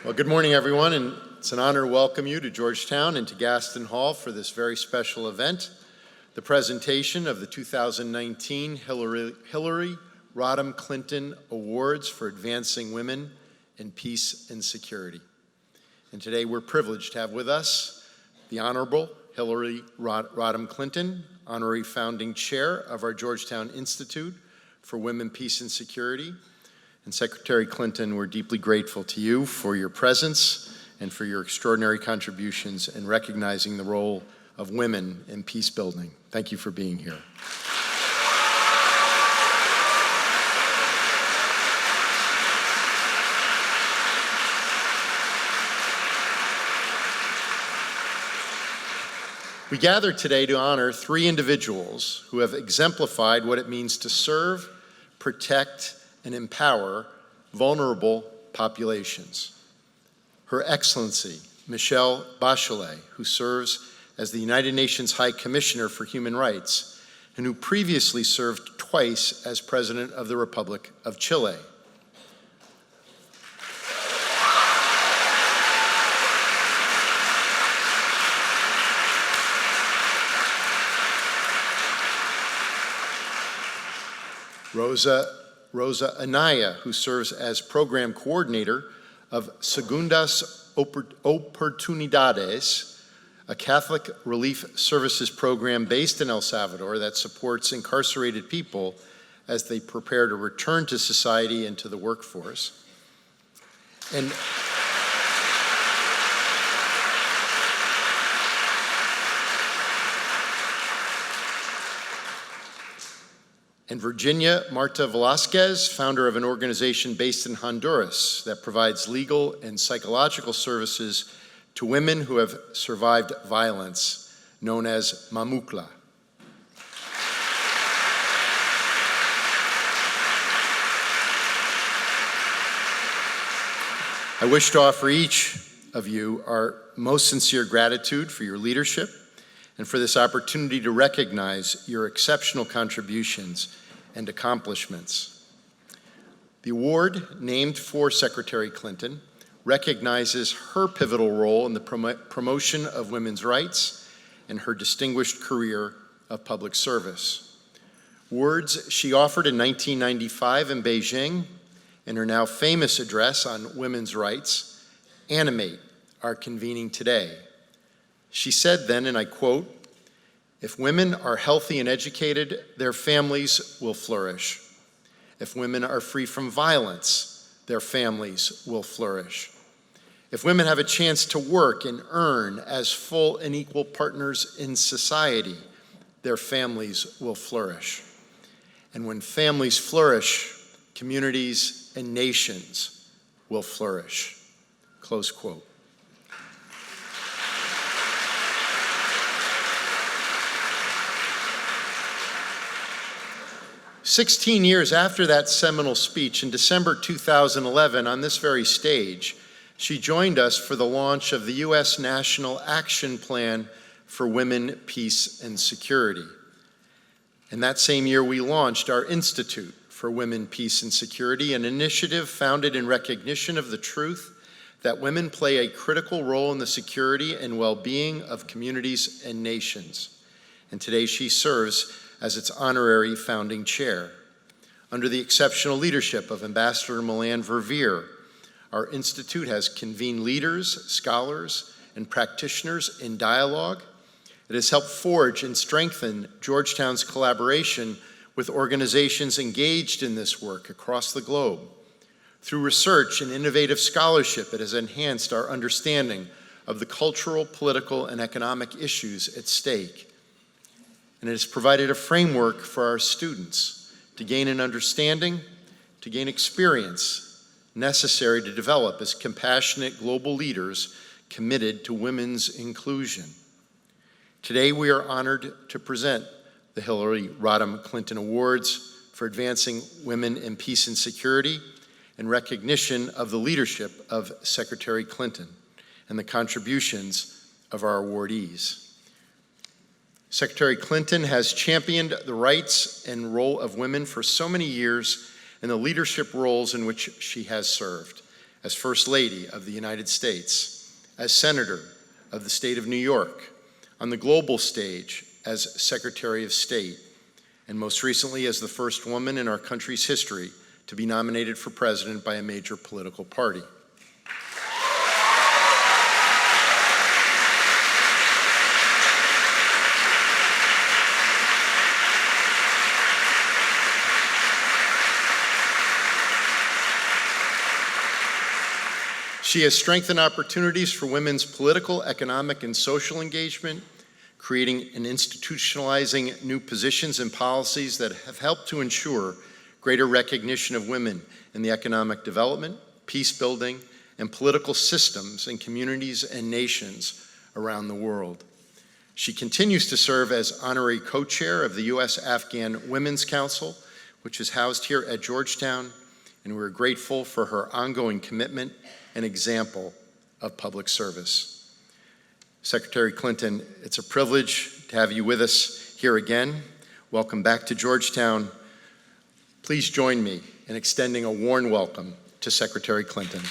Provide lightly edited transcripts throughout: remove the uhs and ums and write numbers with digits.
Well, good morning, everyone, and it's an honor to welcome you to Georgetown and to Gaston Hall for this very special event, the presentation of the 2019 Hillary Rodham Clinton Awards for Advancing Women in Peace and Security. And today we're privileged to have with us the Honorable Hillary Rodham Clinton, Honorary Founding Chair of our Georgetown Institute for Women, Peace, and Security. And Secretary Clinton, we're deeply grateful to you for your presence and for your extraordinary contributions in recognizing the role of women in peace building. Thank you for being here. We gather today to honor three individuals who have exemplified what it means to serve, protect, and empower vulnerable populations. Her Excellency, Michelle Bachelet, who serves as the United Nations High Commissioner for Human Rights, and who previously served twice as President of the Republic of Chile. Rosa Anaya, who serves as Program Coordinator of Segundas Oportunidades, a Catholic relief services program based in El Salvador that supports incarcerated people as they prepare to return to society and to the workforce. And Virginia Marta Velásquez, founder of an organization based in Honduras that provides legal and psychological services to women who have survived violence, known as Mamucla. I wish to offer each of you our most sincere gratitude for your leadership and for this opportunity to recognize your exceptional contributions and accomplishments. The award named for Secretary Clinton recognizes her pivotal role in the promotion of women's rights and her distinguished career of public service. Words she offered in 1995 in Beijing and her now famous address on women's rights animate our convening today. She said then, and I quote, "If women are healthy and educated, their families will flourish. If women are free from violence, their families will flourish. If women have a chance to work and earn as full and equal partners in society, their families will flourish. And when families flourish, communities and nations will flourish." Close quote. "16 years after that seminal speech in December 2011 on this very stage, she joined us for the launch of the U.S. National Action Plan for Women, Peace, and Security. And that same year we launched our Institute for Women, Peace, and Security, an initiative founded in recognition of the truth that women play a critical role in the security and well-being of communities and nations. And today she serves as its honorary founding chair. Under the exceptional leadership of Ambassador Milan Verveer, our institute has convened leaders, scholars, and practitioners in dialogue. It has helped forge and strengthen Georgetown's collaboration with organizations engaged in this work across the globe. Through research and innovative scholarship, it has enhanced our understanding of the cultural, political, and economic issues at stake. And it has provided a framework for our students to gain an understanding, to gain experience necessary to develop as compassionate global leaders committed to women's inclusion. Today we are honored to present the Hillary Rodham Clinton Awards for Advancing Women in Peace and Security in recognition of the leadership of Secretary Clinton and the contributions of our awardees. Secretary Clinton has championed the rights and role of women for so many years in the leadership roles in which she has served, as First Lady of the United States, as Senator of the state of New York, on the global stage as Secretary of State, and most recently as the first woman in our country's history to be nominated for president by a major political party. She has strengthened opportunities for women's political, economic, and social engagement, creating and institutionalizing new positions and policies that have helped to ensure greater recognition of women in the economic development, peace building, and political systems in communities and nations around the world. She continues to serve as honorary co-chair of the U.S. Afghan Women's Council, which is housed here at Georgetown, and we're grateful for her ongoing commitment and example of public service. Secretary Clinton, it's a privilege to have you with us here again. Welcome back to Georgetown. Please join me in extending a warm welcome to Secretary Clinton.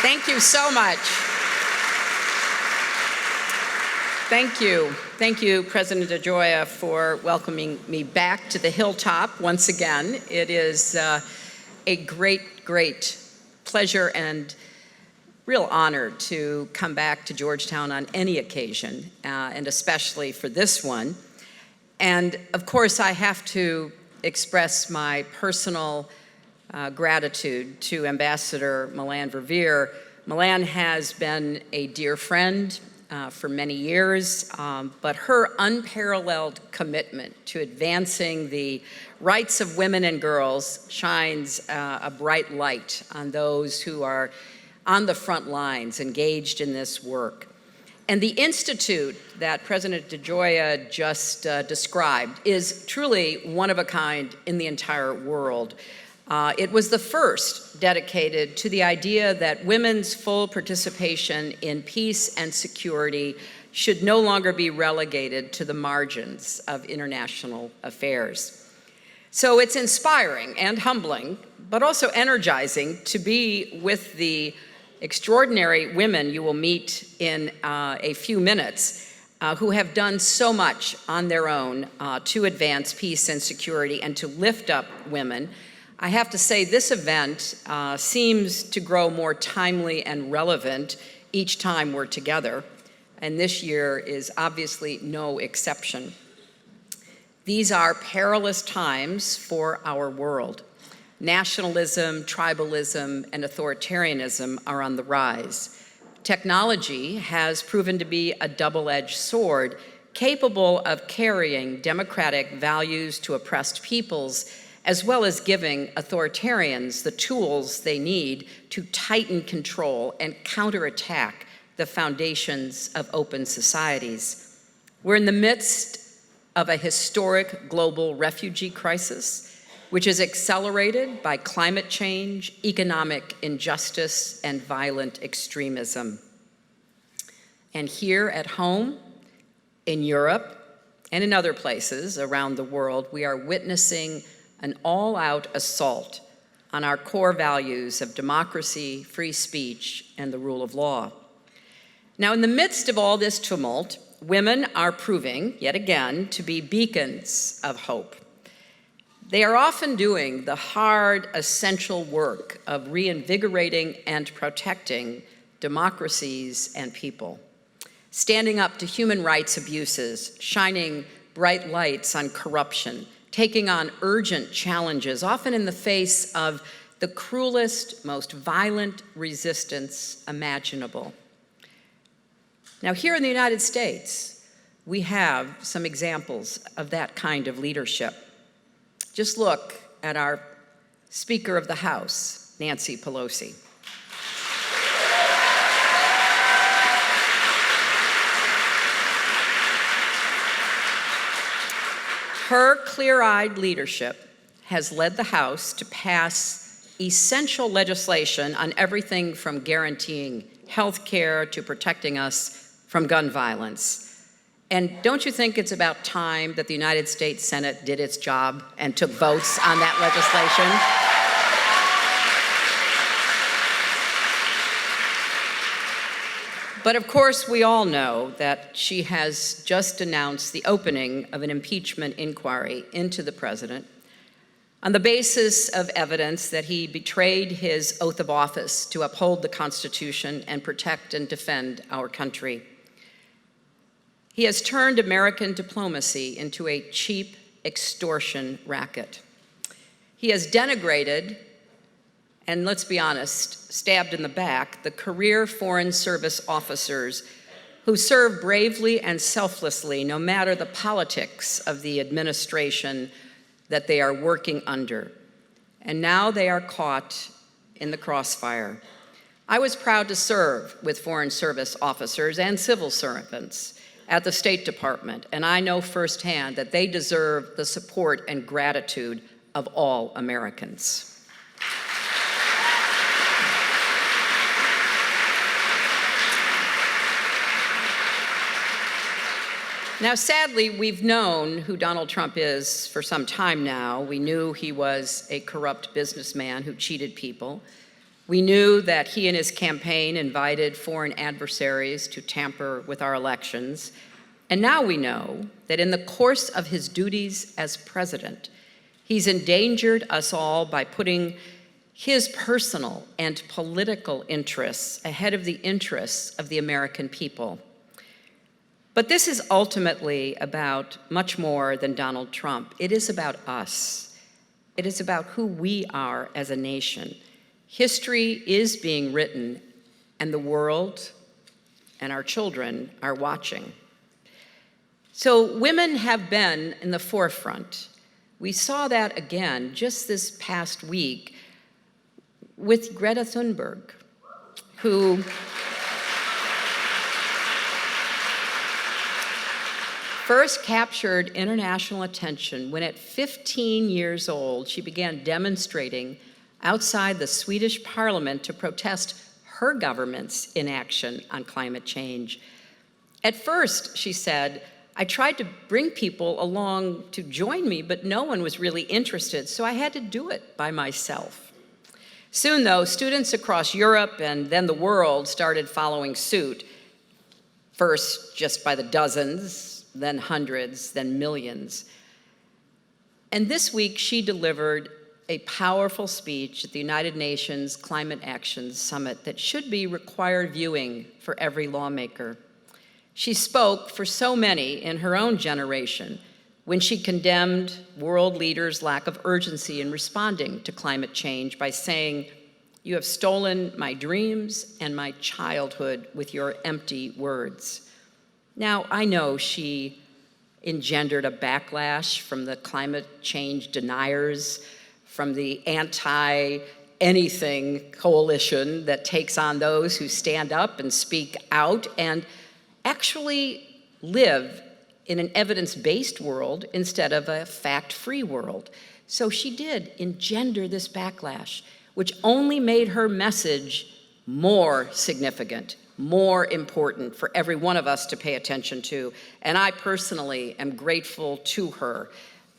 Thank you so much. Thank you. Thank you, President DeGioia, for welcoming me back to the hilltop once again. It is a great, great pleasure and real honor to come back to Georgetown on any occasion, and especially for this one. And of course, I have to express my personal gratitude to Ambassador Milan Verveer. Milan has been a dear friend for many years, but her unparalleled commitment to advancing the rights of women and girls shines a bright light on those who are on the front lines engaged in this work. And the institute that President DeGioia just described is truly one of a kind in the entire world. It was the first dedicated to the idea that women's full participation in peace and security should no longer be relegated to the margins of international affairs. So it's inspiring and humbling, but also energizing to be with the extraordinary women you will meet in a few minutes who have done so much on their own to advance peace and security and to lift up women. I have to say this event seems to grow more timely and relevant each time we're together, and this year is obviously no exception. These are perilous times for our world. Nationalism, tribalism, and authoritarianism are on the rise. Technology has proven to be a double-edged sword, capable of carrying democratic values to oppressed peoples, as well as giving authoritarians the tools they need to tighten control and counterattack the foundations of open societies. We're in the midst of a historic global refugee crisis, which is accelerated by climate change, economic injustice, and violent extremism. And here at home, in Europe, and in other places around the world, we are witnessing an all-out assault on our core values of democracy, free speech, and the rule of law. Now, in the midst of all this tumult, women are proving, yet again, to be beacons of hope. They are often doing the hard, essential work of reinvigorating and protecting democracies and people, standing up to human rights abuses, shining bright lights on corruption, taking on urgent challenges, often in the face of the cruelest, most violent resistance imaginable. Now, here in the United States, we have some examples of that kind of leadership. Just look at our Speaker of the House, Nancy Pelosi. Her clear-eyed leadership has led the House to pass essential legislation on everything from guaranteeing health care to protecting us from gun violence. And don't you think it's about time that the United States Senate did its job and took votes on that legislation? But of course, we all know that she has just announced the opening of an impeachment inquiry into the president on the basis of evidence that he betrayed his oath of office to uphold the Constitution and protect and defend our country. He has turned American diplomacy into a cheap extortion racket. He has denigrated, and let's be honest, stabbed in the back, the career Foreign Service officers who serve bravely and selflessly no matter the politics of the administration that they are working under. And now they are caught in the crossfire. I was proud to serve with Foreign Service officers and civil servants at the State Department, and I know firsthand that they deserve the support and gratitude of all Americans. Now, sadly, we've known who Donald Trump is for some time now. We knew he was a corrupt businessman who cheated people. We knew that he and his campaign invited foreign adversaries to tamper with our elections. And now we know that in the course of his duties as president, he's endangered us all by putting his personal and political interests ahead of the interests of the American people. But this is ultimately about much more than Donald Trump. It is about us. It is about who we are as a nation. History is being written, and the world and our children are watching. So women have been in the forefront. We saw that again just this past week with Greta Thunberg, who first captured international attention when at 15 years old, she began demonstrating outside the Swedish parliament to protest her government's inaction on climate change. At first, she said, I tried to bring people along to join me, but no one was really interested, so I had to do it by myself. Soon, though, students across Europe and then the world started following suit, first just by the dozens, then hundreds, then millions. And this week, she delivered a powerful speech at the United Nations Climate Action Summit that should be required viewing for every lawmaker. She spoke for so many in her own generation when she condemned world leaders' lack of urgency in responding to climate change by saying, "You have stolen my dreams and my childhood with your empty words." Now, I know she engendered a backlash from the climate change deniers, from the anti-anything coalition that takes on those who stand up and speak out and actually live in an evidence-based world instead of a fact-free world. So she did engender this backlash, which only made her message more significant, more important for every one of us to pay attention to. And I personally am grateful to her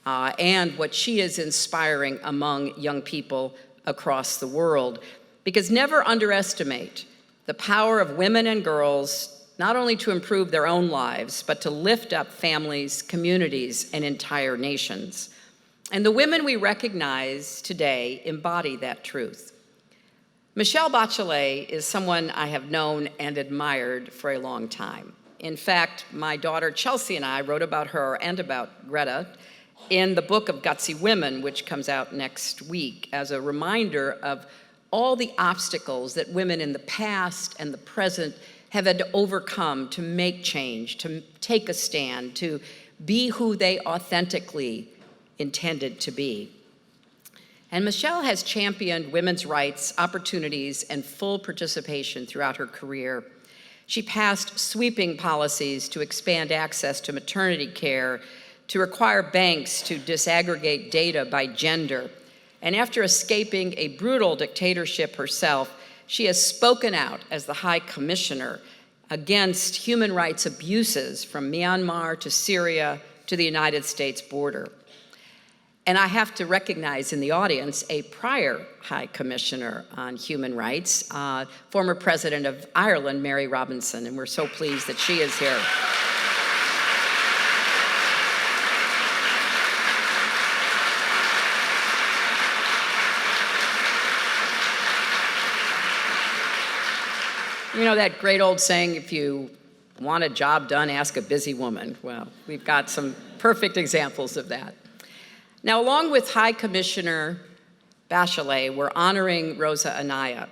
and what she is inspiring among young people across the world. Because never underestimate the power of women and girls, not only to improve their own lives, but to lift up families, communities, and entire nations. And the women we recognize today embody that truth. Michelle Bachelet is someone I have known and admired for a long time. In fact, my daughter Chelsea and I wrote about her and about Greta in the book of Gutsy Women, which comes out next week, as a reminder of all the obstacles that women in the past and the present have had to overcome to make change, to take a stand, to be who they authentically intended to be. And Michelle has championed women's rights, opportunities, and full participation throughout her career. She passed sweeping policies to expand access to maternity care, to require banks to disaggregate data by gender. And after escaping a brutal dictatorship herself, she has spoken out as the High Commissioner against human rights abuses from Myanmar to Syria to the United States border. And I have to recognize in the audience a prior High Commissioner on Human Rights, former President of Ireland, Mary Robinson, and we're so pleased that she is here. You know that great old saying, if you want a job done, ask a busy woman. Well, we've got some perfect examples of that. Now, along with High Commissioner Bachelet, we're honoring Rosa Anaya.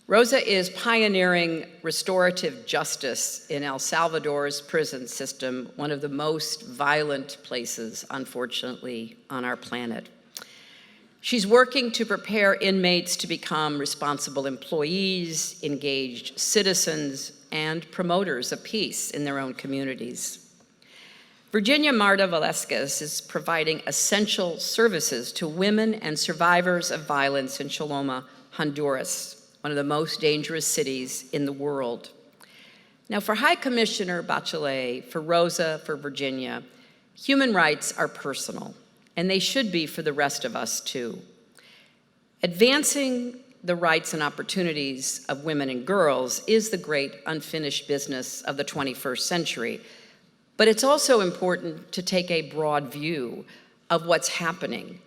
Rosa is pioneering restorative justice in El Salvador's prison system, one of the most violent places, unfortunately, on our planet. She's working to prepare inmates to become responsible employees, engaged citizens, and promoters of peace in their own communities. Virginia Marta Velásquez is providing essential services to women and survivors of violence in Colonia, Honduras, one of the most dangerous cities in the world. Now, for High Commissioner Bachelet, for Rosa, for Virginia, human rights are personal, and they should be for the rest of us too. Advancing the rights and opportunities of women and girls is the great unfinished business of the 21st century, but it's also important to take a broad view of what's happening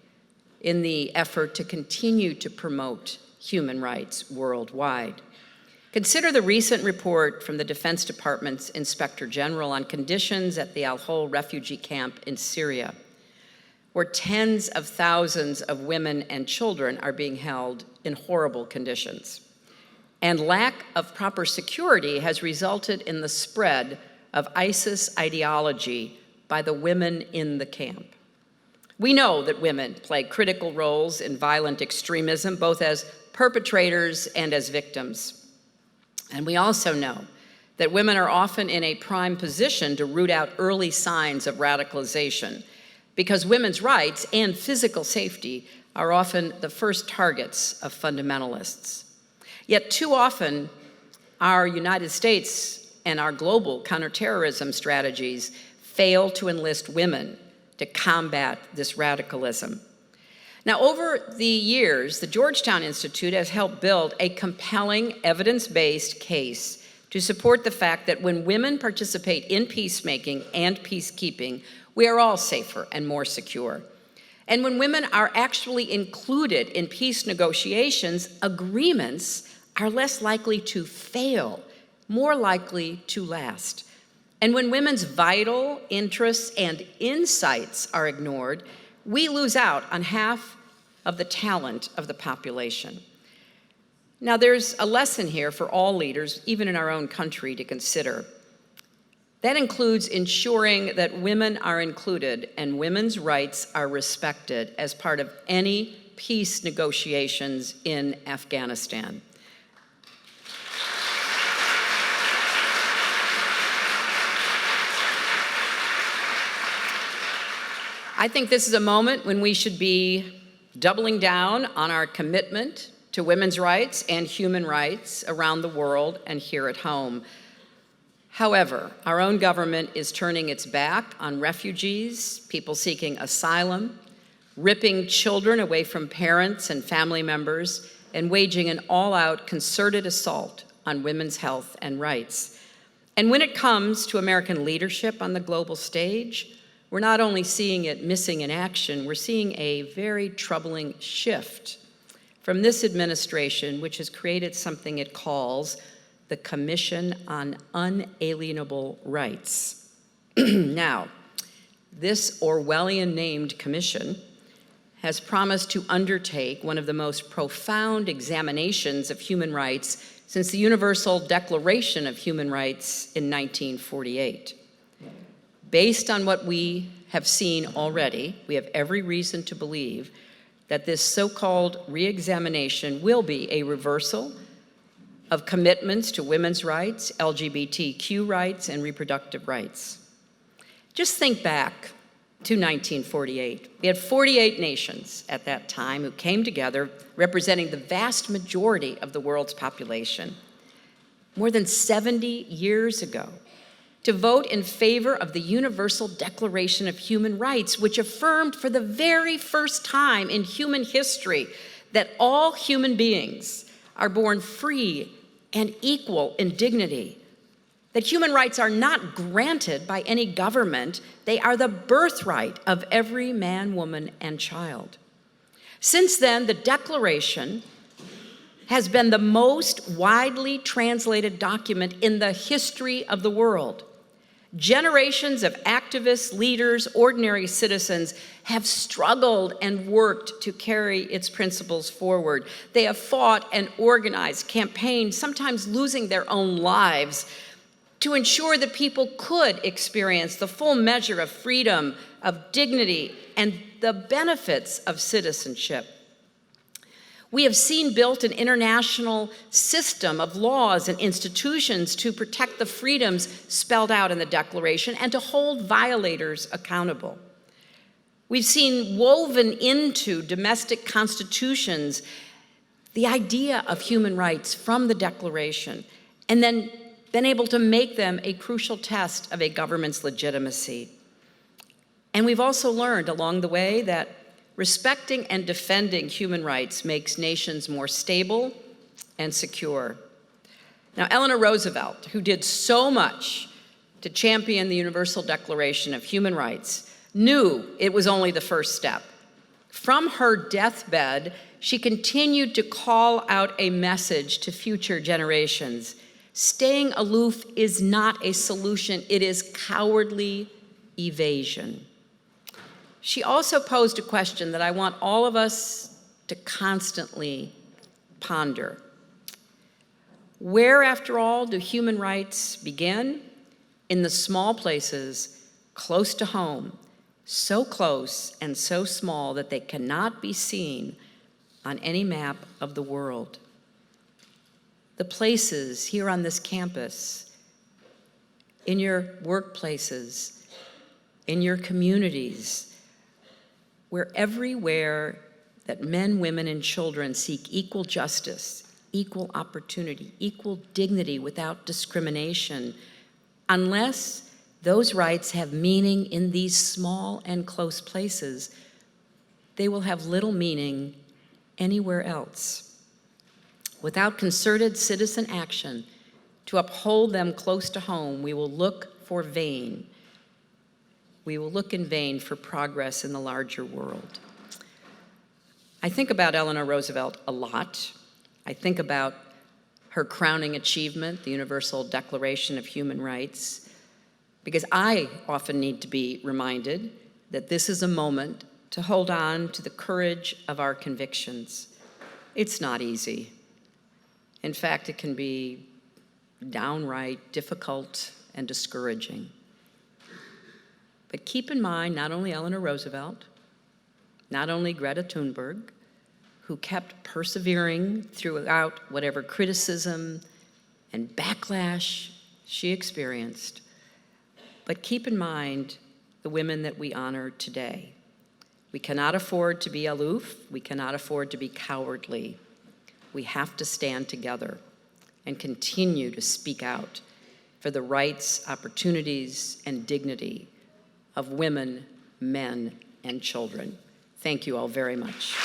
in the effort to continue to promote human rights worldwide. Consider the recent report from the Defense Department's Inspector General on conditions at the Al-Hol refugee camp in Syria, where tens of thousands of women and children are being held in horrible conditions. And lack of proper security has resulted in the spread of ISIS ideology by the women in the camp. We know that women play critical roles in violent extremism, both as perpetrators and as victims. And we also know that women are often in a prime position to root out early signs of radicalization, because women's rights and physical safety are often the first targets of fundamentalists. Yet too often, our United States and our global counterterrorism strategies fail to enlist women to combat this radicalism. Now, over the years, the Georgetown Institute has helped build a compelling evidence-based case to support the fact that when women participate in peacemaking and peacekeeping, we are all safer and more secure. And when women are actually included in peace negotiations, agreements are less likely to fail, more likely to last. And when women's vital interests and insights are ignored, we lose out on half of the talent of the population. Now, there's a lesson here for all leaders, even in our own country, to consider. That includes ensuring that women are included and women's rights are respected as part of any peace negotiations in Afghanistan. I think this is a moment when we should be doubling down on our commitment to women's rights and human rights around the world and here at home. However, our own government is turning its back on refugees, people seeking asylum, ripping children away from parents and family members, and waging an all-out concerted assault on women's health and rights. And when it comes to American leadership on the global stage, we're not only seeing it missing in action, we're seeing a very troubling shift from this administration, which has created something it calls the Commission on Unalienable Rights. Now, this Orwellian-named commission has promised to undertake one of the most profound examinations of human rights since the Universal Declaration of Human Rights in 1948. Based on what we have seen already, we have every reason to believe that this so-called re-examination will be a reversal of commitments to women's rights, LGBTQ rights, and reproductive rights. Just think back to 1948. We had 48 nations at that time who came together representing the vast majority of the world's population, more than 70 years ago, to vote in favor of the Universal Declaration of Human Rights, which affirmed for the very first time in human history that all human beings are born free and equal in dignity, that human rights are not granted by any government, they are the birthright of every man, woman, and child. Since then, the Declaration has been the most widely translated document in the history of the world. Generations of activists, leaders, ordinary citizens have struggled and worked to carry its principles forward. They have fought and organized, campaigned, sometimes losing their own lives, to ensure that people could experience the full measure of freedom, of dignity, and the benefits of citizenship. We have seen built an international system of laws and institutions to protect the freedoms spelled out in the Declaration and to hold violators accountable. We've seen woven into domestic constitutions the idea of human rights from the Declaration, and then been able to make them a crucial test of a government's legitimacy. And we've also learned along the way that respecting and defending human rights makes nations more stable and secure. Now, Eleanor Roosevelt, who did so much to champion the Universal Declaration of Human Rights, knew it was only the first step. From her deathbed, she continued to call out a message to future generations. Staying aloof is not a solution, it is cowardly evasion. She also posed a question that I want all of us to constantly ponder. Where, after all, do human rights begin? In the small places, close to home, so close and so small that they cannot be seen on any map of the world. The places here on this campus, in your workplaces, in your communities, where everywhere that men, women, and children seek equal justice, equal opportunity, equal dignity without discrimination, unless those rights have meaning in these small and close places, they will have little meaning anywhere else. Without concerted citizen action to uphold them close to home, we will look for vain. We will look in vain for progress in the larger world. I think about Eleanor Roosevelt a lot. I think about her crowning achievement, the Universal Declaration of Human Rights, because I often need to be reminded that this is a moment to hold on to the courage of our convictions. It's not easy. In fact, it can be downright difficult and discouraging. But keep in mind not only Eleanor Roosevelt, not only Greta Thunberg, who kept persevering throughout whatever criticism and backlash she experienced, but keep in mind the women that we honor today. We cannot afford to be aloof. We cannot afford to be cowardly. We have to stand together and continue to speak out for the rights, opportunities, and dignity of women, men, and children. Thank you all very much.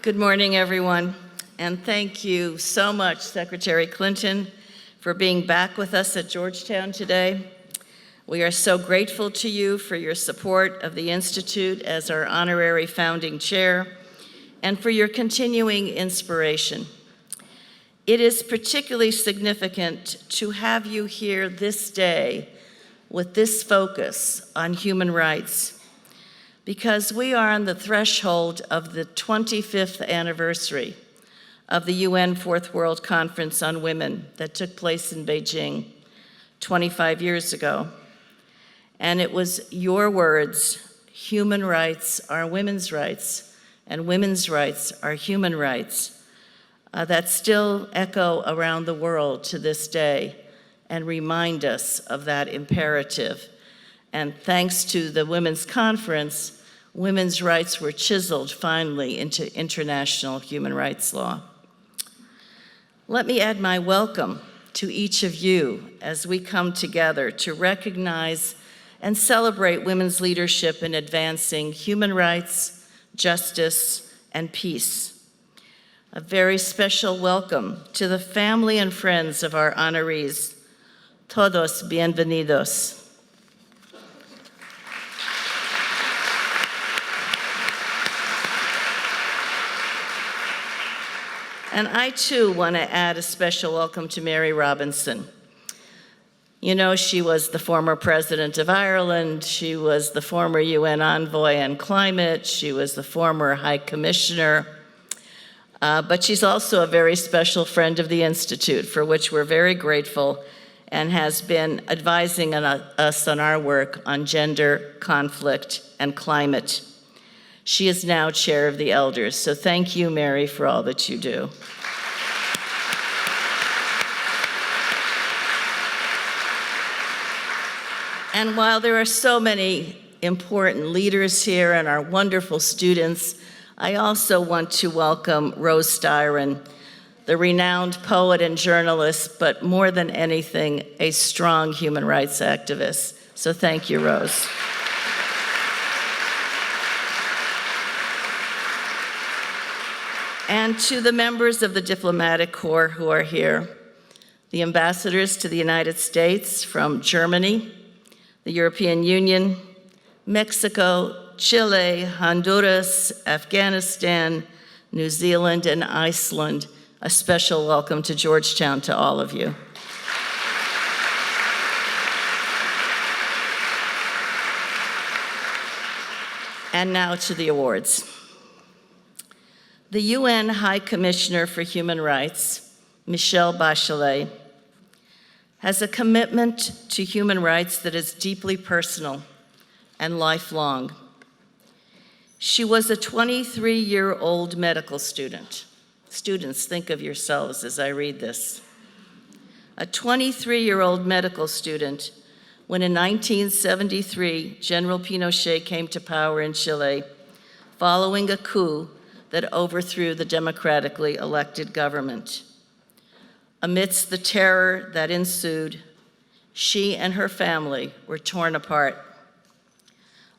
Good morning, everyone, and thank you so much, Secretary Clinton, for being back with us at Georgetown today. We are so grateful to you for your support of the Institute as our honorary founding chair and for your continuing inspiration. It is particularly significant to have you here this day with this focus on human rights. because we are on the threshold of the 25th anniversary of the UN Fourth World Conference on Women that took place in Beijing 25 years ago. And it was your words, human rights are women's rights, and women's rights are human rights, that still echo around the world to this day and remind us of that imperative. And thanks to the Women's Conference, women's rights were chiseled finally into international human rights law. Let me add my welcome to each of you as we come together to recognize and celebrate women's leadership in advancing human rights, justice, and peace. A very special welcome to the family and friends of our honorees. Todos bienvenidos. And I too want to add a special welcome to Mary Robinson. You know, she was the former president of Ireland, she was the former UN envoy on climate, she was the former high commissioner, but she's also a very special friend of the Institute, for which we're very grateful, and has been advising us on our work on gender, conflict, and climate. She is now chair of the elders, so thank you, Mary, for all that you do. And while there are so many important leaders here and our wonderful students, I also want to welcome Rose Styron, the renowned poet and journalist, but more than anything, a strong human rights activist. So thank you, Rose. And to the members of the diplomatic corps who are here, the ambassadors to the United States from Germany, the European Union, Mexico, Chile, Honduras, Afghanistan, New Zealand, and Iceland, a special welcome to Georgetown to all of you. And now to the awards. The UN High Commissioner for Human Rights, Michelle Bachelet, has a commitment to human rights that is deeply personal and lifelong. She was a 23-year-old medical student. Students, think of yourselves as I read this. A 23-year-old medical student when in 1973, General Pinochet came to power in Chile following a coup that overthrew the democratically elected government. Amidst the terror that ensued, she and her family were torn apart.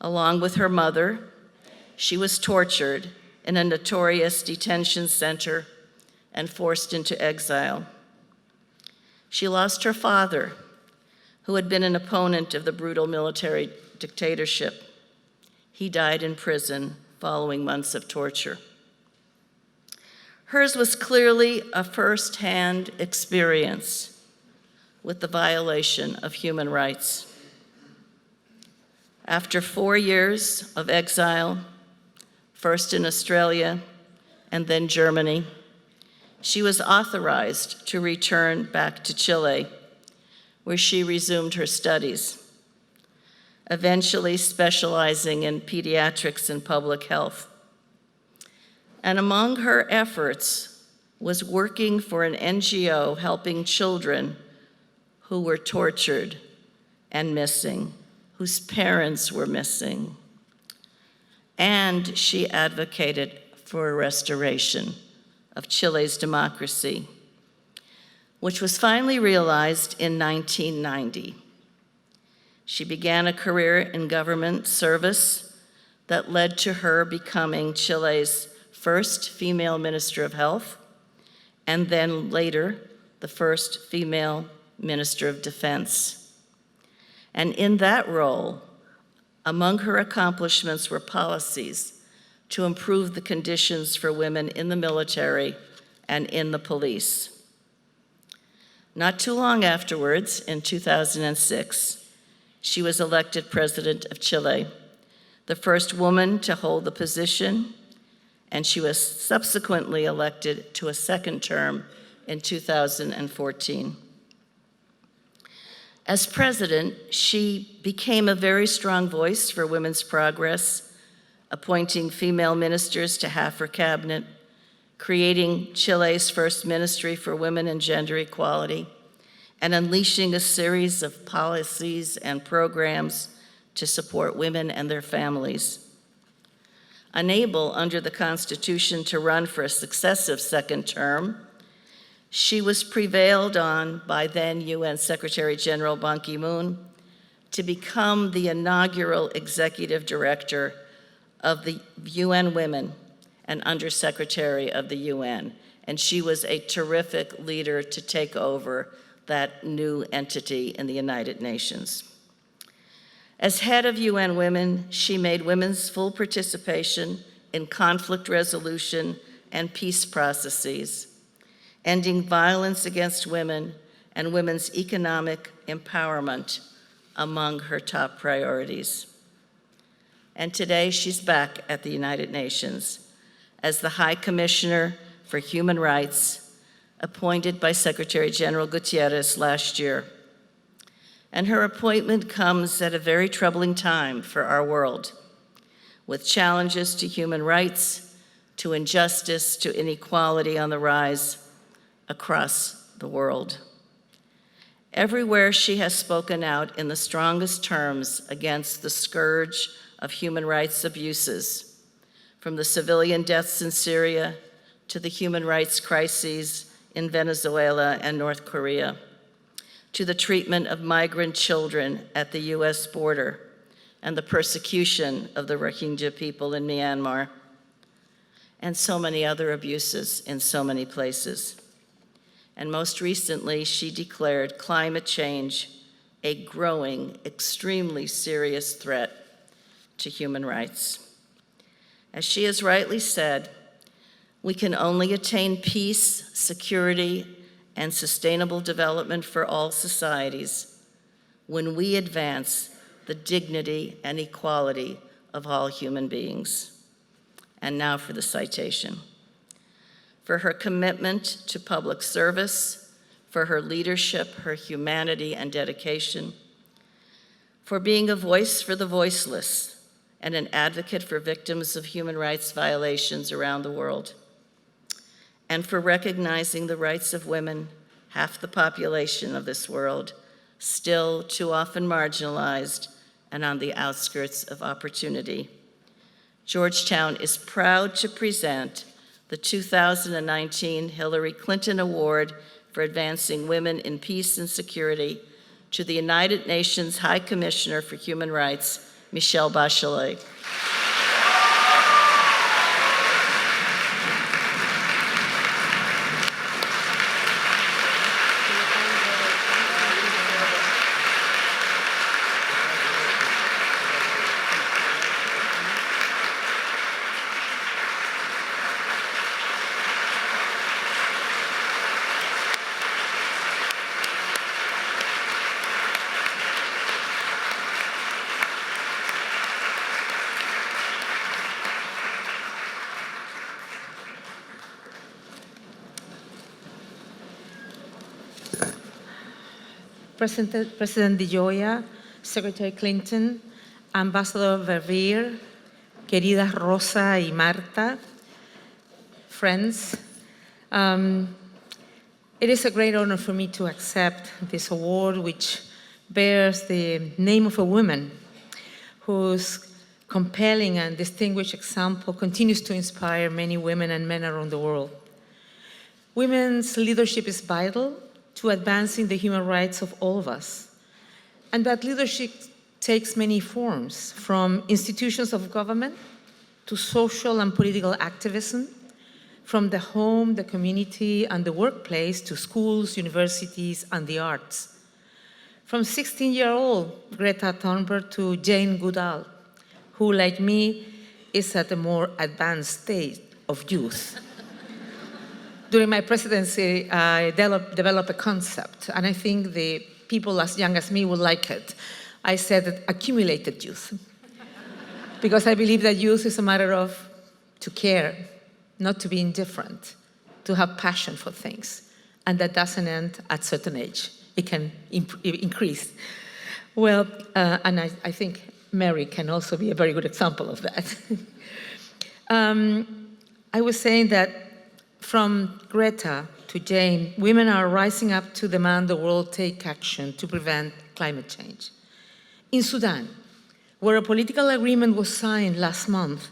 Along with her mother, she was tortured in a notorious detention center and forced into exile. She lost her father, who had been an opponent of the brutal military dictatorship. He died in prison following months of torture. Hers was clearly a first-hand experience with the violation of human rights. After 4 years of exile, first in Australia and then Germany, she was authorized to return back to Chile, where she resumed her studies, eventually specializing in pediatrics and public health. And among her efforts was working for an NGO helping children who were tortured and missing, whose parents were missing. And she advocated for a restoration of Chile's democracy, which was finally realized in 1990. She began a career in government service that led to her becoming Chile's first female Minister of Health, and then later, the first female Minister of Defense. And in that role, among her accomplishments were policies to improve the conditions for women in the military and in the police. Not too long afterwards, in 2006, she was elected President of Chile, the first woman to hold the position, and she was subsequently elected to a second term in 2014. As president, she became a very strong voice for women's progress, appointing female ministers to half her cabinet, creating Chile's first ministry for women and gender equality, and unleashing a series of policies and programs to support women and their families. Unable under the Constitution to run for a successive second term, she was prevailed on by then UN Secretary General Ban Ki-moon to become the inaugural executive director of the UN Women and Undersecretary of the UN. And she was a terrific leader to take over that new entity in the United Nations. As head of UN Women, she made women's full participation in conflict resolution and peace processes, ending violence against women and women's economic empowerment among her top priorities. And today she's back at the United Nations as the High Commissioner for Human Rights, appointed by Secretary General Gutierrez last year. And her appointment comes at a very troubling time for our world, with challenges to human rights, to injustice, to inequality on the rise across the world. Everywhere she has spoken out in the strongest terms against the scourge of human rights abuses, from the civilian deaths in Syria to the human rights crises in Venezuela and North Korea, to the treatment of migrant children at the US border and the persecution of the Rohingya people in Myanmar, and so many other abuses in so many places. And most recently, she declared climate change a growing, extremely serious threat to human rights. As she has rightly said, we can only attain peace, security, and sustainable development for all societies when we advance the dignity and equality of all human beings. And now for the citation. For her commitment to public service, for her leadership, her humanity and dedication, for being a voice for the voiceless and an advocate for victims of human rights violations around the world, and for recognizing the rights of women, half the population of this world, still too often marginalized and on the outskirts of opportunity. Georgetown is proud to present the 2019 Hillary Clinton Award for Advancing Women in Peace and Security to the United Nations High Commissioner for Human Rights, Michelle Bachelet. President DeGioia, Secretary Clinton, Ambassador Verveer, queridas Rosa y Marta, friends, it is a great honor for me to accept this award, which bears the name of a woman whose compelling and distinguished example continues to inspire many women and men around the world. Women's leadership is vital to advancing the human rights of all of us. And that leadership takes many forms, from institutions of government to social and political activism, from the home, the community, and the workplace to schools, universities, and the arts. From 16-year-old Greta Thunberg to Jane Goodall, who, like me, is at a more advanced stage of youth. During my presidency, I developed a concept, and I think the people as young as me will like it. I said accumulated youth. because I believe that youth is a matter of to care, not to be indifferent, to have passion for things. And that doesn't end at a certain age. It can increase. Well, and I think Mary can also be a very good example of that. I was saying that from Greta to Jane, women are rising up to demand the world take action to prevent climate change. In Sudan, where a political agreement was signed last month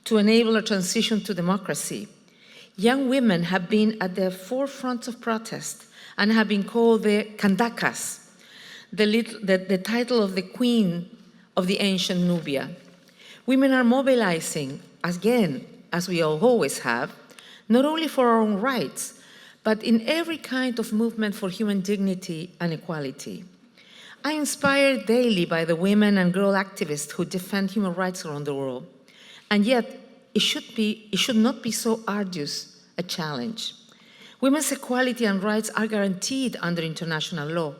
to enable a transition to democracy, young women have been at the forefront of protest and have been called the Kandakas, the title of the queen of the ancient Nubia. Women are mobilizing, again, as we always have, not only for our own rights, but in every kind of movement for human dignity and equality. I am inspired daily by the women and girl activists who defend human rights around the world. And yet, it should not be so arduous a challenge. Women's equality and rights are guaranteed under international law,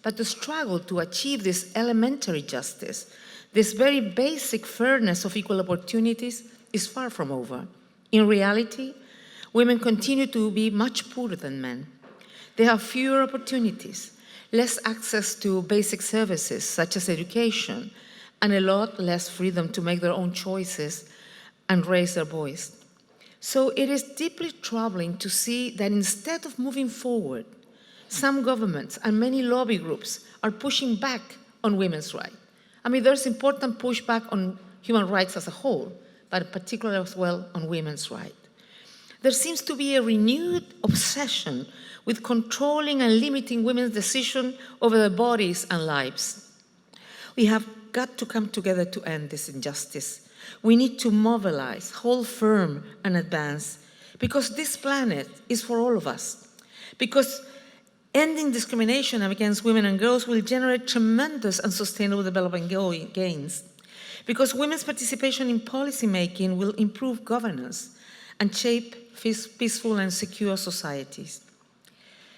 but the struggle to achieve this elementary justice, this very basic fairness of equal opportunities, is far from over. In reality, women continue to be much poorer than men. They have fewer opportunities, less access to basic services such as education, and a lot less freedom to make their own choices and raise their voice. So it is deeply troubling to see that instead of moving forward, some governments and many lobby groups are pushing back on women's rights. I mean, there's important pushback on human rights as a whole, but particularly as well on women's rights. There seems to be a renewed obsession with controlling and limiting women's decision over their bodies and lives. We have got to come together to end this injustice. We need to mobilize, hold firm, and advance, because this planet is for all of us. Because ending discrimination against women and girls will generate tremendous and sustainable development gains. Because women's participation in policymaking will improve governance and shape peaceful and secure societies.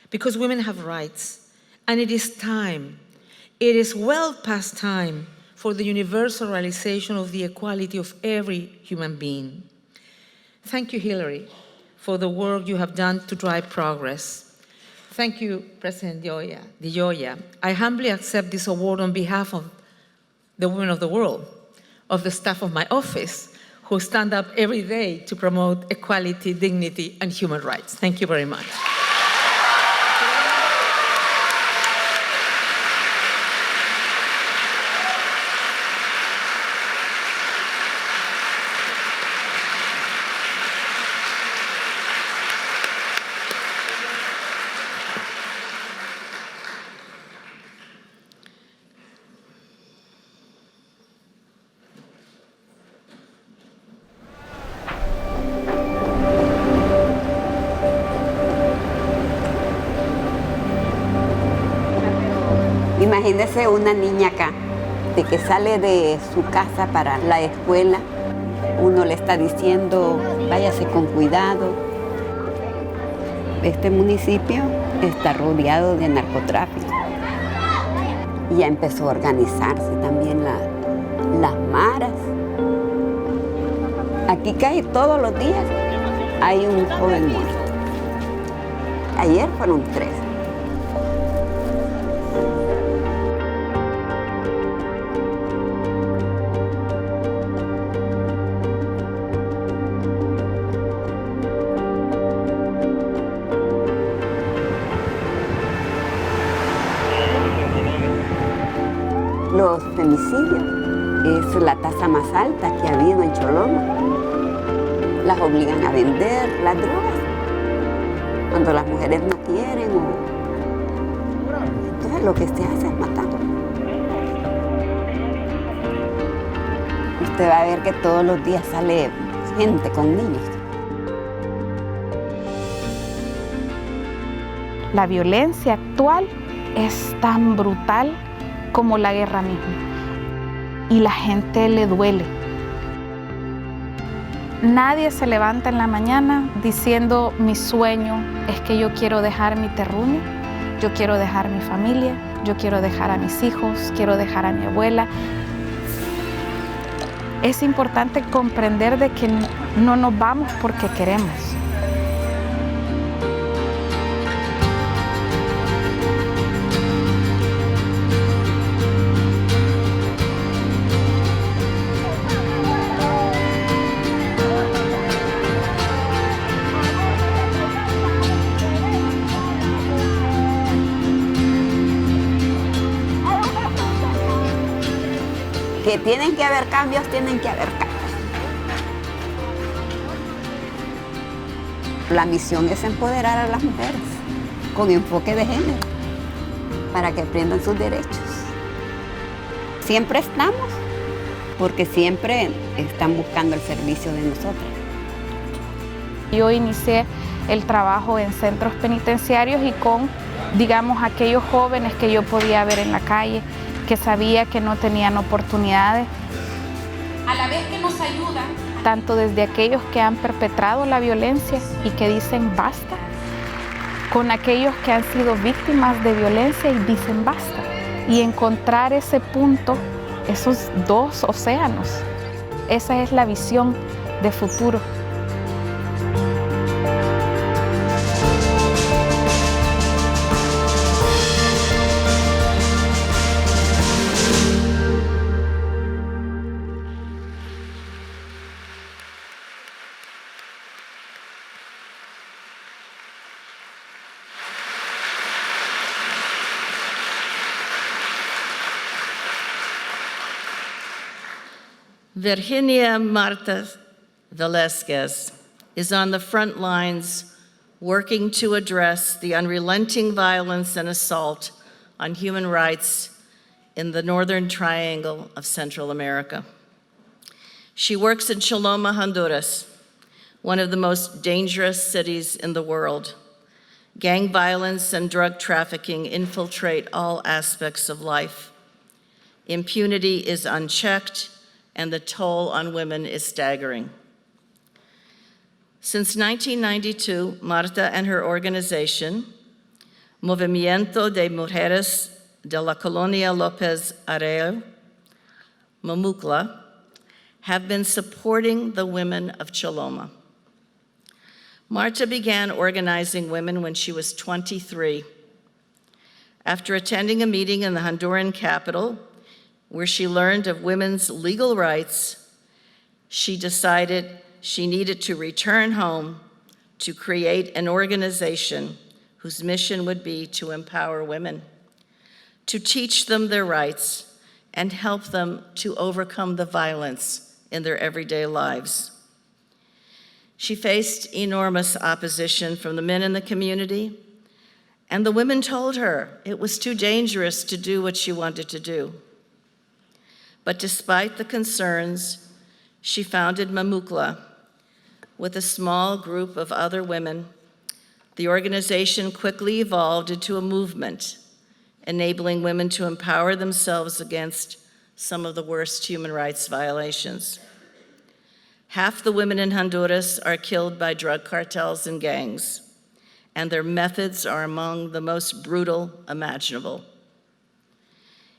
Because women have rights, and it is time, it is well past time for the universal realization of the equality of every human being. Thank you, Hillary, for the work you have done to drive progress. Thank you, President DeGioia. I humbly accept this award on behalf of the women of the world, of the staff of my office, who stand up every day to promote equality, dignity, and human rights. Thank you very much. Imagínese una niña acá, de que sale de su casa para la escuela, uno le está diciendo, váyase con cuidado. Este municipio está rodeado de narcotráfico. Y ya empezó a organizarse también las maras. Aquí cae todos los días, hay un joven muerto. Ayer fueron 3. Los femicidios es la tasa más alta que ha habido en Choloma. Las obligan a vender las drogas cuando las mujeres no quieren. Entonces lo que se hace es matar. Usted va a ver que todos los días sale gente con niños. La violencia actual es tan brutal como la guerra misma, y la gente le duele. Nadie se levanta en la mañana diciendo mi sueño es que yo quiero dejar mi terruño, yo quiero dejar mi familia, yo quiero dejar a mis hijos, quiero dejar a mi abuela. Es importante comprender de que no nos vamos porque queremos. Que tienen que haber cambios, tienen que haber cambios. La misión es empoderar a las mujeres con enfoque de género para que aprendan sus derechos. Siempre estamos, porque siempre están buscando el servicio de nosotras. Yo inicié el trabajo en centros penitenciarios y con, digamos, aquellos jóvenes que yo podía ver en la calle, que sabía que no tenían oportunidades. A la vez que nos ayudan, Tanto desde aquellos que han perpetrado la violencia y que dicen basta, con aquellos que han sido víctimas de violencia y dicen basta. Y encontrar ese punto, esos dos océanos, esa es la visión de futuro. Virginia Marta Velásquez is on the front lines working to address the unrelenting violence and assault on human rights in the Northern Triangle of Central America. She works in Colonia, Honduras, one of the most dangerous cities in the world. Gang violence and drug trafficking infiltrate all aspects of life. Impunity is unchecked, and the toll on women is staggering. Since 1992, Marta and her organization, Movimiento de Mujeres de la Colonia López Arellano, MAMUCLA, have been supporting the women of Choloma. Marta began organizing women when she was 23. After attending a meeting in the Honduran capital, where she learned of women's legal rights, she decided she needed to return home to create an organization whose mission would be to empower women, to teach them their rights, and help them to overcome the violence in their everyday lives. She faced enormous opposition from the men in the community, and the women told her it was too dangerous to do what she wanted to do. But despite the concerns, she founded MAMUCLA with a small group of other women. The organization quickly evolved into a movement, enabling women to empower themselves against some of the worst human rights violations. Half the women in Honduras are killed by drug cartels and gangs, and their methods are among the most brutal imaginable.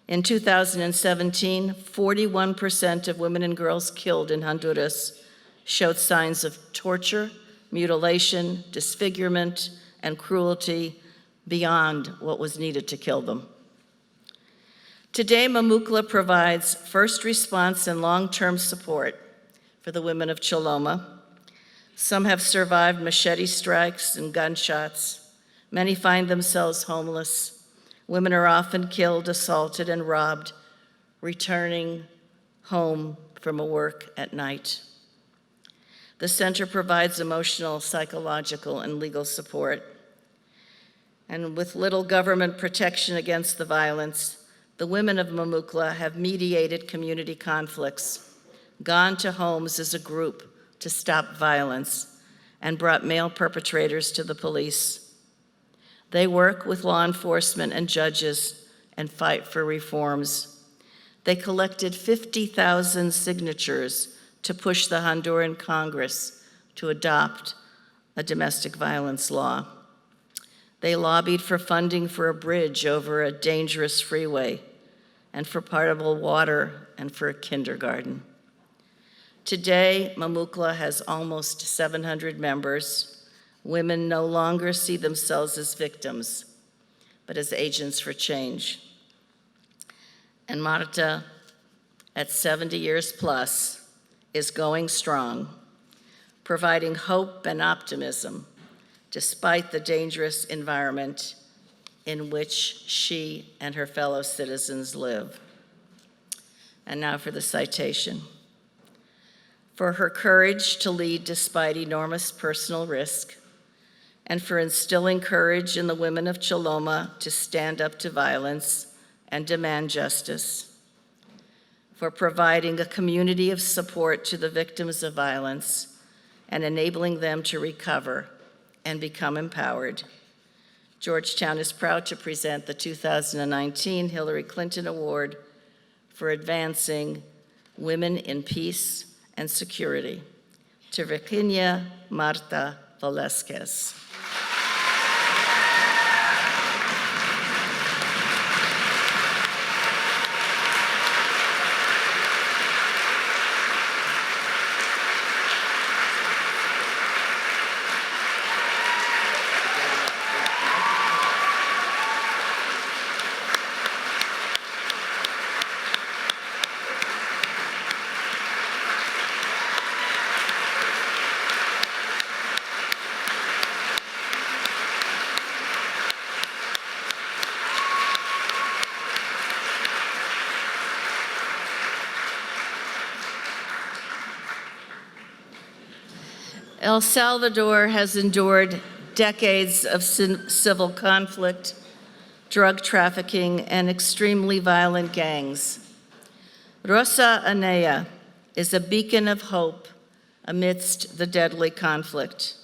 In 2017, 41% of women and girls killed in Honduras showed signs of torture, mutilation, disfigurement, and cruelty beyond what was needed to kill them. Today, MAMUCLA provides first response and long-term support for the women of Choloma. Some have survived machete strikes and gunshots. Many find themselves homeless. Women are often killed, assaulted, and robbed, returning home from work at night. The center provides emotional, psychological, and legal support. And with little government protection against the violence, the women of MAMUCLA have mediated community conflicts, gone to homes as a group to stop violence, and brought male perpetrators to the police. They work with law enforcement and judges and fight for reforms. They collected 50,000 signatures to push the Honduran Congress to adopt a domestic violence law. They lobbied for funding for a bridge over a dangerous freeway and for potable water and for a kindergarten. Today, Mamukla has almost 700 members. Women no longer see themselves as victims, but as agents for change. And Marta, at 70 years plus, is going strong, providing hope and optimism despite the dangerous environment in which she and her fellow citizens live. And now for the citation. For her courage to lead despite enormous personal risk, and for instilling courage in the women of Choloma to stand up to violence and demand justice, for providing a community of support to the victims of violence and enabling them to recover and become empowered. Georgetown is proud to present the 2019 Hillary Clinton Award for advancing women in peace and security to Virginia Marta Velásquez. El Salvador has endured decades of civil conflict, drug trafficking, and extremely violent gangs. Rosa Anaya is a beacon of hope amidst the deadly conflict.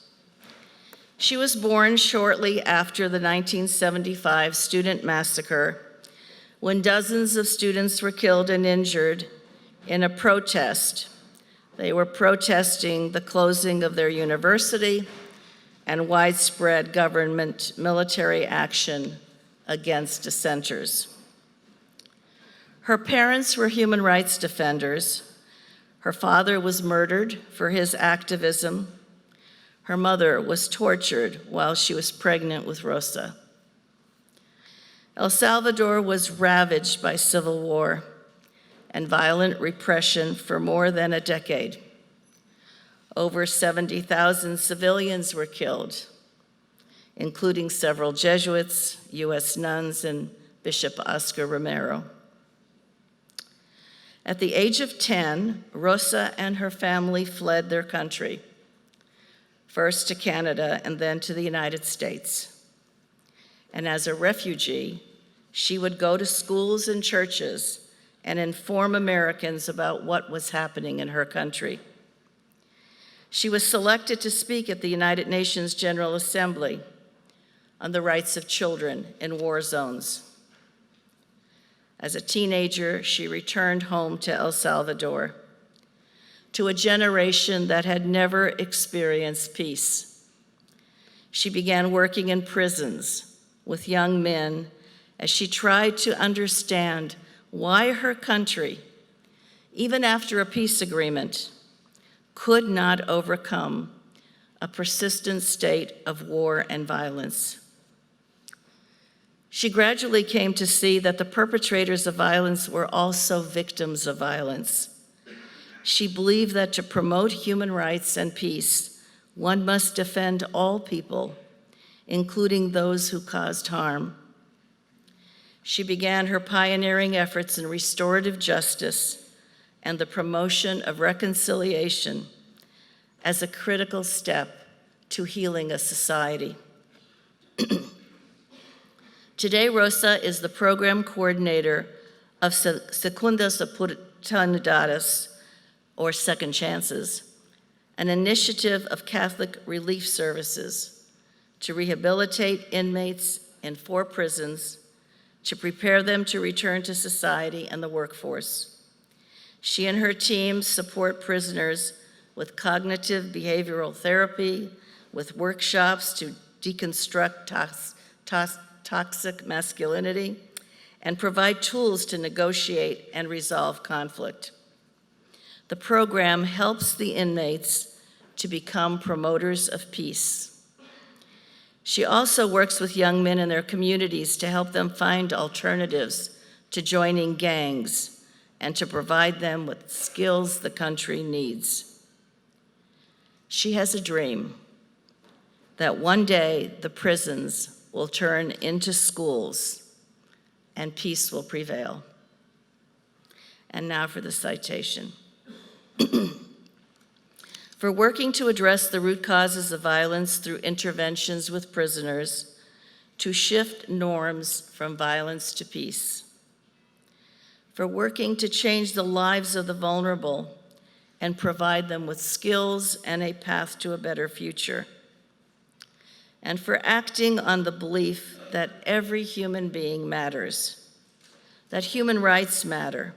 She was born shortly after the 1975 student massacre, when dozens of students were killed and injured in a protest. They were protesting the closing of their university and widespread government military action against dissenters. Her parents were human rights defenders. Her father was murdered for his activism. Her mother was tortured while she was pregnant with Rosa. El Salvador was ravaged by civil war and violent repression for more than a decade. Over 70,000 civilians were killed, including several Jesuits, US nuns, and Bishop Oscar Romero. At the age of 10, Rosa and her family fled their country, first to Canada and then to the United States. And as a refugee, she would go to schools and churches and inform Americans about what was happening in her country. She was selected to speak at the United Nations General Assembly on the rights of children in war zones. As a teenager, she returned home to El Salvador, to a generation that had never experienced peace. She began working in prisons with young men as she tried to understand why her country, even after a peace agreement, could not overcome a persistent state of war and violence. She gradually came to see that the perpetrators of violence were also victims of violence. She believed that to promote human rights and peace, one must defend all people, including those who caused harm. She began her pioneering efforts in restorative justice and the promotion of reconciliation as a critical step to healing a society. Today, Rosa is the program coordinator of Segundas Oportunidades, or Second Chances, an initiative of Catholic relief services to rehabilitate inmates in 4 prisons, to prepare them to return to society and the workforce. She and her team support prisoners with cognitive behavioral therapy, with workshops to deconstruct toxic masculinity, and provide tools to negotiate and resolve conflict. The program helps the inmates to become promoters of peace. She also works with young men in their communities to help them find alternatives to joining gangs and to provide them with skills the country needs. She has a dream that one day the prisons will turn into schools and peace will prevail. And now for the citation. For working to address the root causes of violence through interventions with prisoners to shift norms from violence to peace. For working to change the lives of the vulnerable and provide them with skills and a path to a better future. And for acting on the belief that every human being matters, that human rights matter,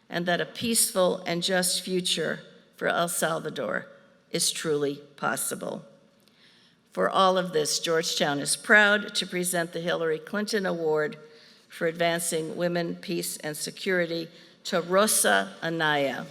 and that a peaceful and just future for El Salvador is truly possible. For all of this, Georgetown is proud to present the Hillary Clinton Award for advancing women, peace, and security to Rosa Anaya.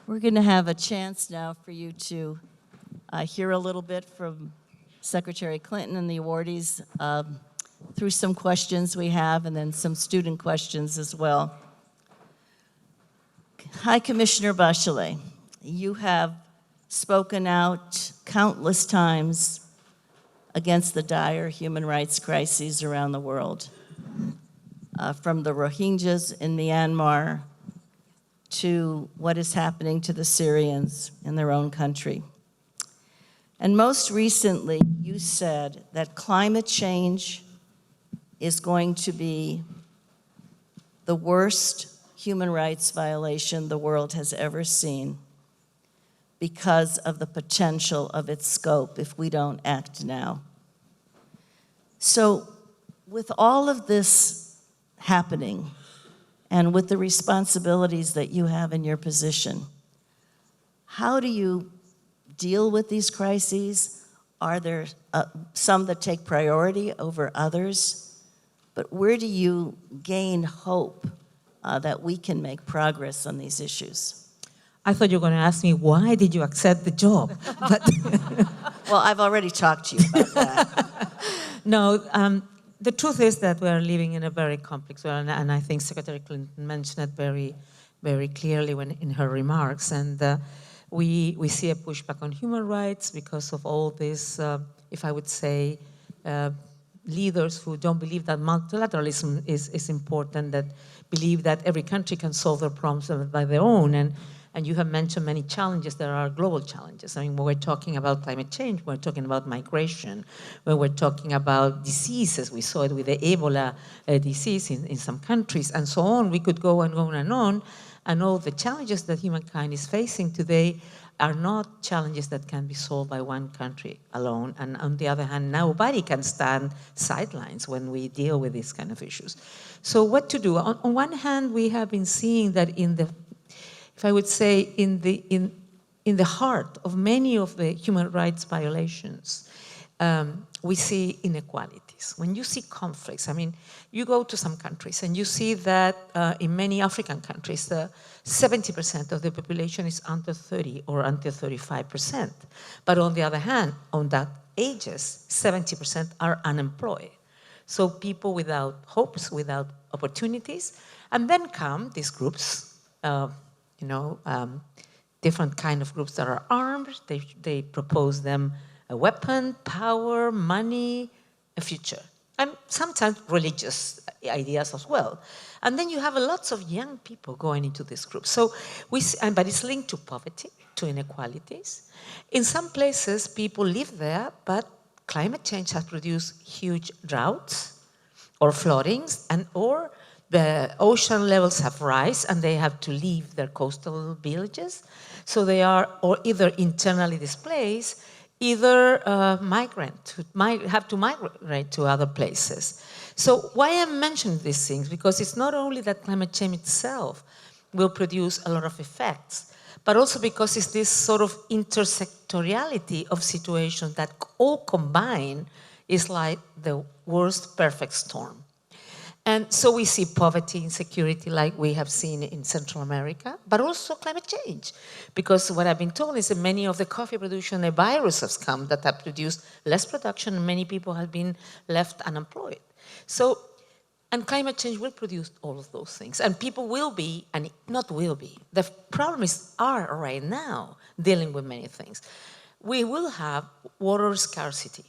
We're going to have a chance now for you to hear a little bit from Secretary Clinton and the awardees through some questions we have and then some student questions as well. Hi, Commissioner Bachelet. You have spoken out countless times against the dire human rights crises around the world, from the Rohingyas in Myanmar to what is happening to the Syrians in their own country. And most recently, you said that climate change is going to be the worst human rights violation the world has ever seen because of the potential of its scope if we don't act now. So with all of this happening, and with the responsibilities that you have in your position, how do you deal with these crises? Are there some that take priority over others? But where do you gain hope that we can make progress on these issues? I thought you were going to ask me, why did you accept the job? But well, I've already talked to you about that. No, the truth is that we are living in a very complex world, and I think Secretary Clinton mentioned it very, very clearly in her remarks. And we see a pushback on human rights because of all this, if I would say, leaders who don't believe that multilateralism is important, that believe that every country can solve their problems by their own. And you have mentioned many challenges. There are global challenges. I mean, when we're talking about climate change, we're talking about migration, when we're talking about diseases, we saw it with the Ebola disease in some countries, and so on. We could go and on and on. And all the challenges that humankind is facing today are not challenges that can be solved by one country alone. And on the other hand, nobody can stand sidelines when we deal with these kind of issues. So what to do? On one hand, we have been seeing that if I would say, in the heart of many of the human rights violations, we see inequalities. When you see conflicts, I mean, you go to some countries and you see that in many African countries, 70% of the population is under 30 or under 35%. But on the other hand, on that ages, 70% are unemployed. So people without hopes, without opportunities. And then come these groups, different kind of groups that are armed. They propose them a weapon, power, money, a future. and sometimes religious ideas as well. And then you have lots of young people going into this group. So but it's linked to poverty, to inequalities. In some places, people live there, but climate change has produced huge droughts or floodings, or the ocean levels have risen and they have to leave their coastal villages. So they are either internally displaced, either have to migrate to other places. So why I'm mentioning these things? Because it's not only that climate change itself will produce a lot of effects, but also because it's this sort of intersectoriality of situations that all combined is like the worst perfect storm. And so we see poverty, insecurity like we have seen in Central America, but also climate change. Because what I've been told is that many of the coffee production, the viruses come that have produced less production, and many people have been left unemployed. So, and climate change will produce all of those things. And people will be, and not will be, the problem are right now dealing with many things. We will have water scarcity.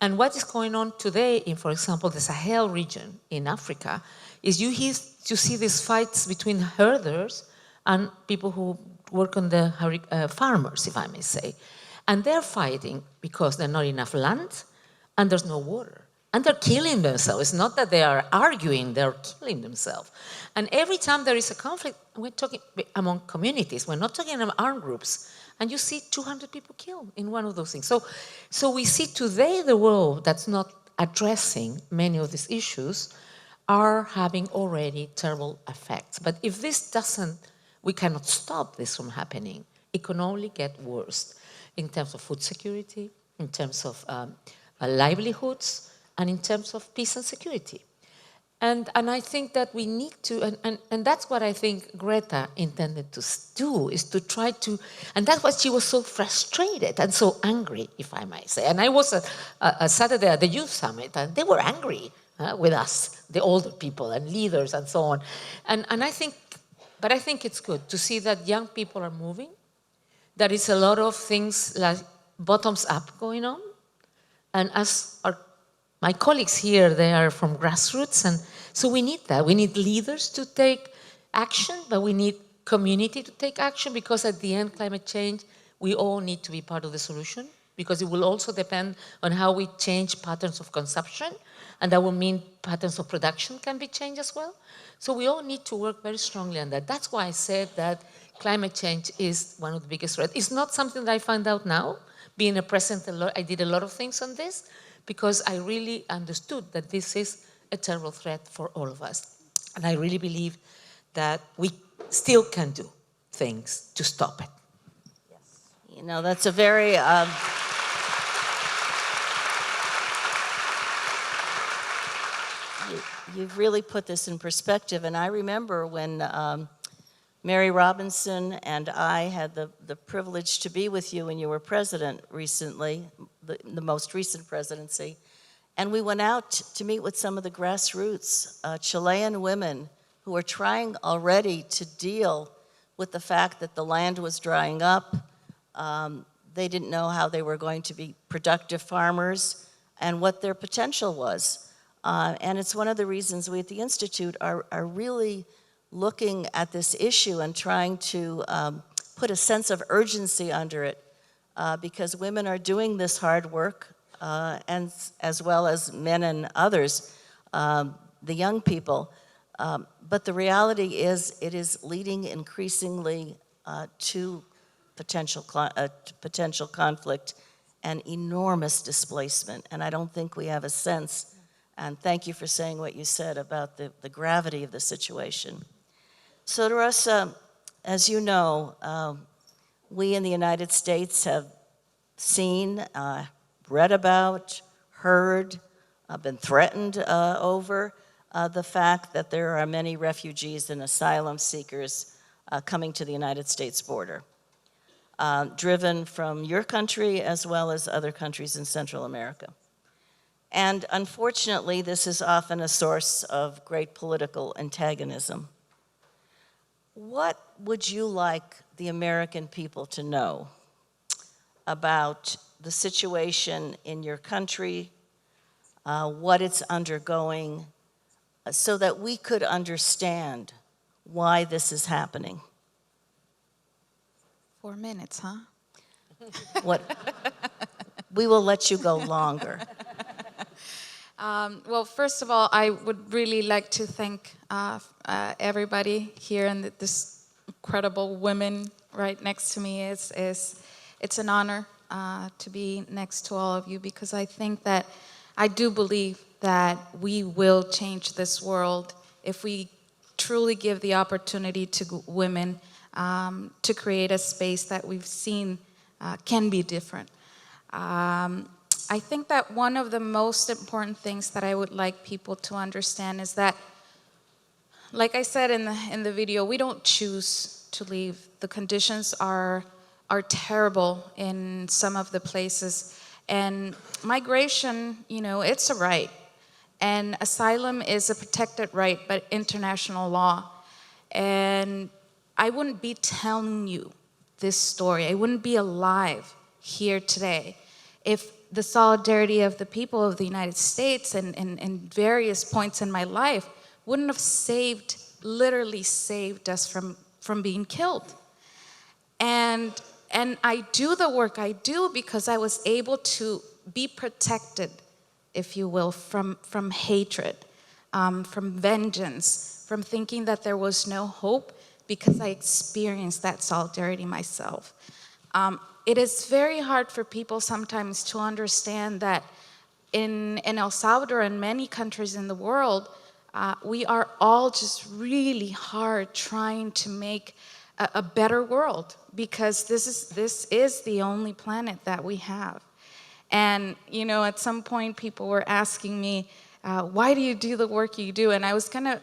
And what is going on today in, for example, the Sahel region in Africa, is you see these fights between herders and people who work on the farmers, if I may say. And they're fighting because there's not enough land and there's no water. And they're killing themselves. It's not that they are arguing, they're killing themselves. And every time there is a conflict, we're talking among communities, we're not talking about armed groups. And you see 200 people killed in one of those things. So we see today the world that's not addressing many of these issues are having already terrible effects. But if this we cannot stop this from happening. It can only get worse in terms of food security, in terms of livelihoods, and in terms of peace and security. And I think that we need to, and that's what I think Greta intended to do, is to try to, and that's why she was so frustrated and so angry, if I might say. And I was a Saturday at the Youth Summit, and they were angry with us, the older people and leaders and so on. And I think it's good to see that young people are moving. There is a lot of things like bottoms up going on. And as my colleagues here, they are from grassroots, and so we need that. We need leaders to take action, but we need community to take action, because at the end, climate change, we all need to be part of the solution, because it will also depend on how we change patterns of consumption, and that will mean patterns of production can be changed as well. So we all need to work very strongly on that. That's why I said that climate change is one of the biggest threats. It's not something that I found out now. Being a president, I did a lot of things on this, because I really understood that this is a terrible threat for all of us. And I really believe that we still can do things to stop it. Yes. You know, that's a very... You've really put this in perspective. And I remember when Mary Robinson and I had the privilege to be with you when you were president recently, the most recent presidency, and we went out to meet with some of the grassroots Chilean women who are trying already to deal with the fact that the land was drying up. They didn't know how they were going to be productive farmers and what their potential was. And it's one of the reasons we at the Institute are really looking at this issue and trying to put a sense of urgency under it, because women are doing this hard work, and as well as men and others, the young people. But the reality is it is leading increasingly to potential conflict and enormous displacement. And I don't think we have a sense, and thank you for saying what you said about the gravity of the situation. So Rosa, as you know, we in the United States have seen, read about, heard, been threatened over the fact that there are many refugees and asylum seekers coming to the United States border, driven from your country as well as other countries in Central America. And unfortunately, this is often a source of great political antagonism. What would you like the American people to know about the situation in your country, what it's undergoing, so that we could understand why this is happening? 4 minutes, huh? What? We will let you go longer. Well, first of all, I would really like to thank everybody here and this incredible women right next to me. It's an honor to be next to all of you, because I think that I do believe that we will change this world if we truly give the opportunity to women to create a space that we've seen can be different. I think that one of the most important things that I would like people to understand is that, like I said in the video, we don't choose to leave. The conditions are terrible in some of the places. And migration, it's a right. And asylum is a protected right by international law. And I wouldn't be telling you this story, I wouldn't be alive here today if the solidarity of the people of the United States and various points in my life wouldn't have literally saved us from being killed. And I do the work I do because I was able to be protected, if you will, from hatred, from vengeance, from thinking that there was no hope, because I experienced that solidarity myself. It is very hard for people sometimes to understand that in El Salvador and many countries in the world, we are all just really hard trying to make a better world, because this is the only planet that we have. And at some point people were asking me, why do you do the work you do? And I was gonna,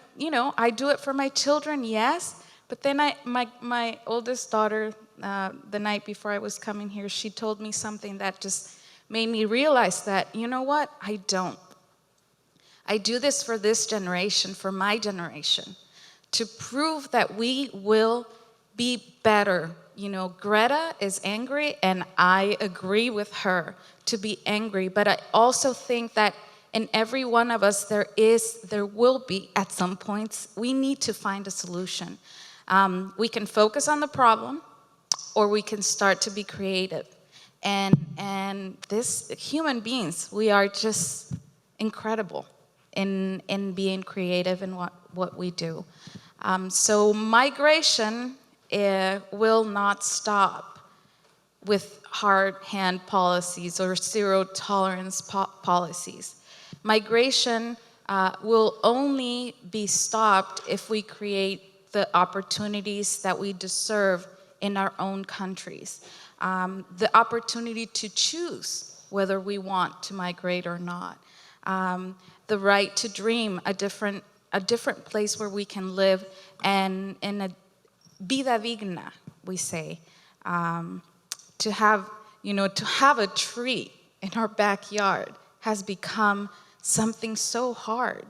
I do it for my children, yes, but then my oldest daughter, the night before I was coming here, she told me something that just made me realize that, you know what, I don't. I do this for this generation, for my generation, to prove that we will be better. Greta is angry, and I agree with her to be angry, but I also think that in every one of us there will be, at some points, we need to find a solution. We can focus on the problem, or we can start to be creative. And this, human beings, we are just incredible in being creative in what we do. So migration will not stop with hard hand policies or zero tolerance policies. Migration will only be stopped if we create the opportunities that we deserve in our own countries. The opportunity to choose whether we want to migrate or not. The right to dream a different place where we can live, and in a vida digna, we say. To have a tree in our backyard has become something so hard.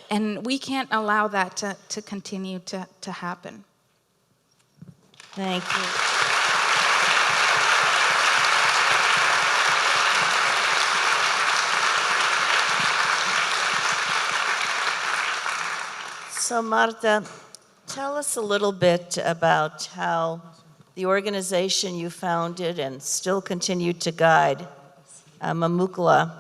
And we can't allow that to continue to happen. Thank you. So Marta, tell us a little bit about how the organization you founded and still continue to guide, Mamukla,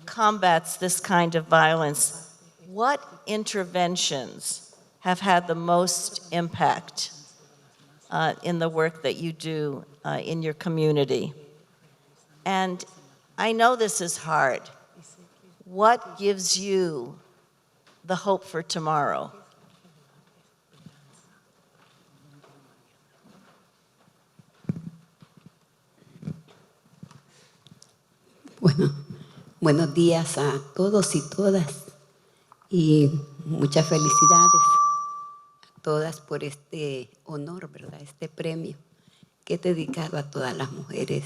combats this kind of violence. What interventions have had the most impact in the work that you do in your community? And I know this is hard. What gives you the hope for tomorrow? Bueno, buenos días a todos y todas, y muchas felicidades a todas por este honor, ¿verdad? Este premio que he dedicado a todas las mujeres,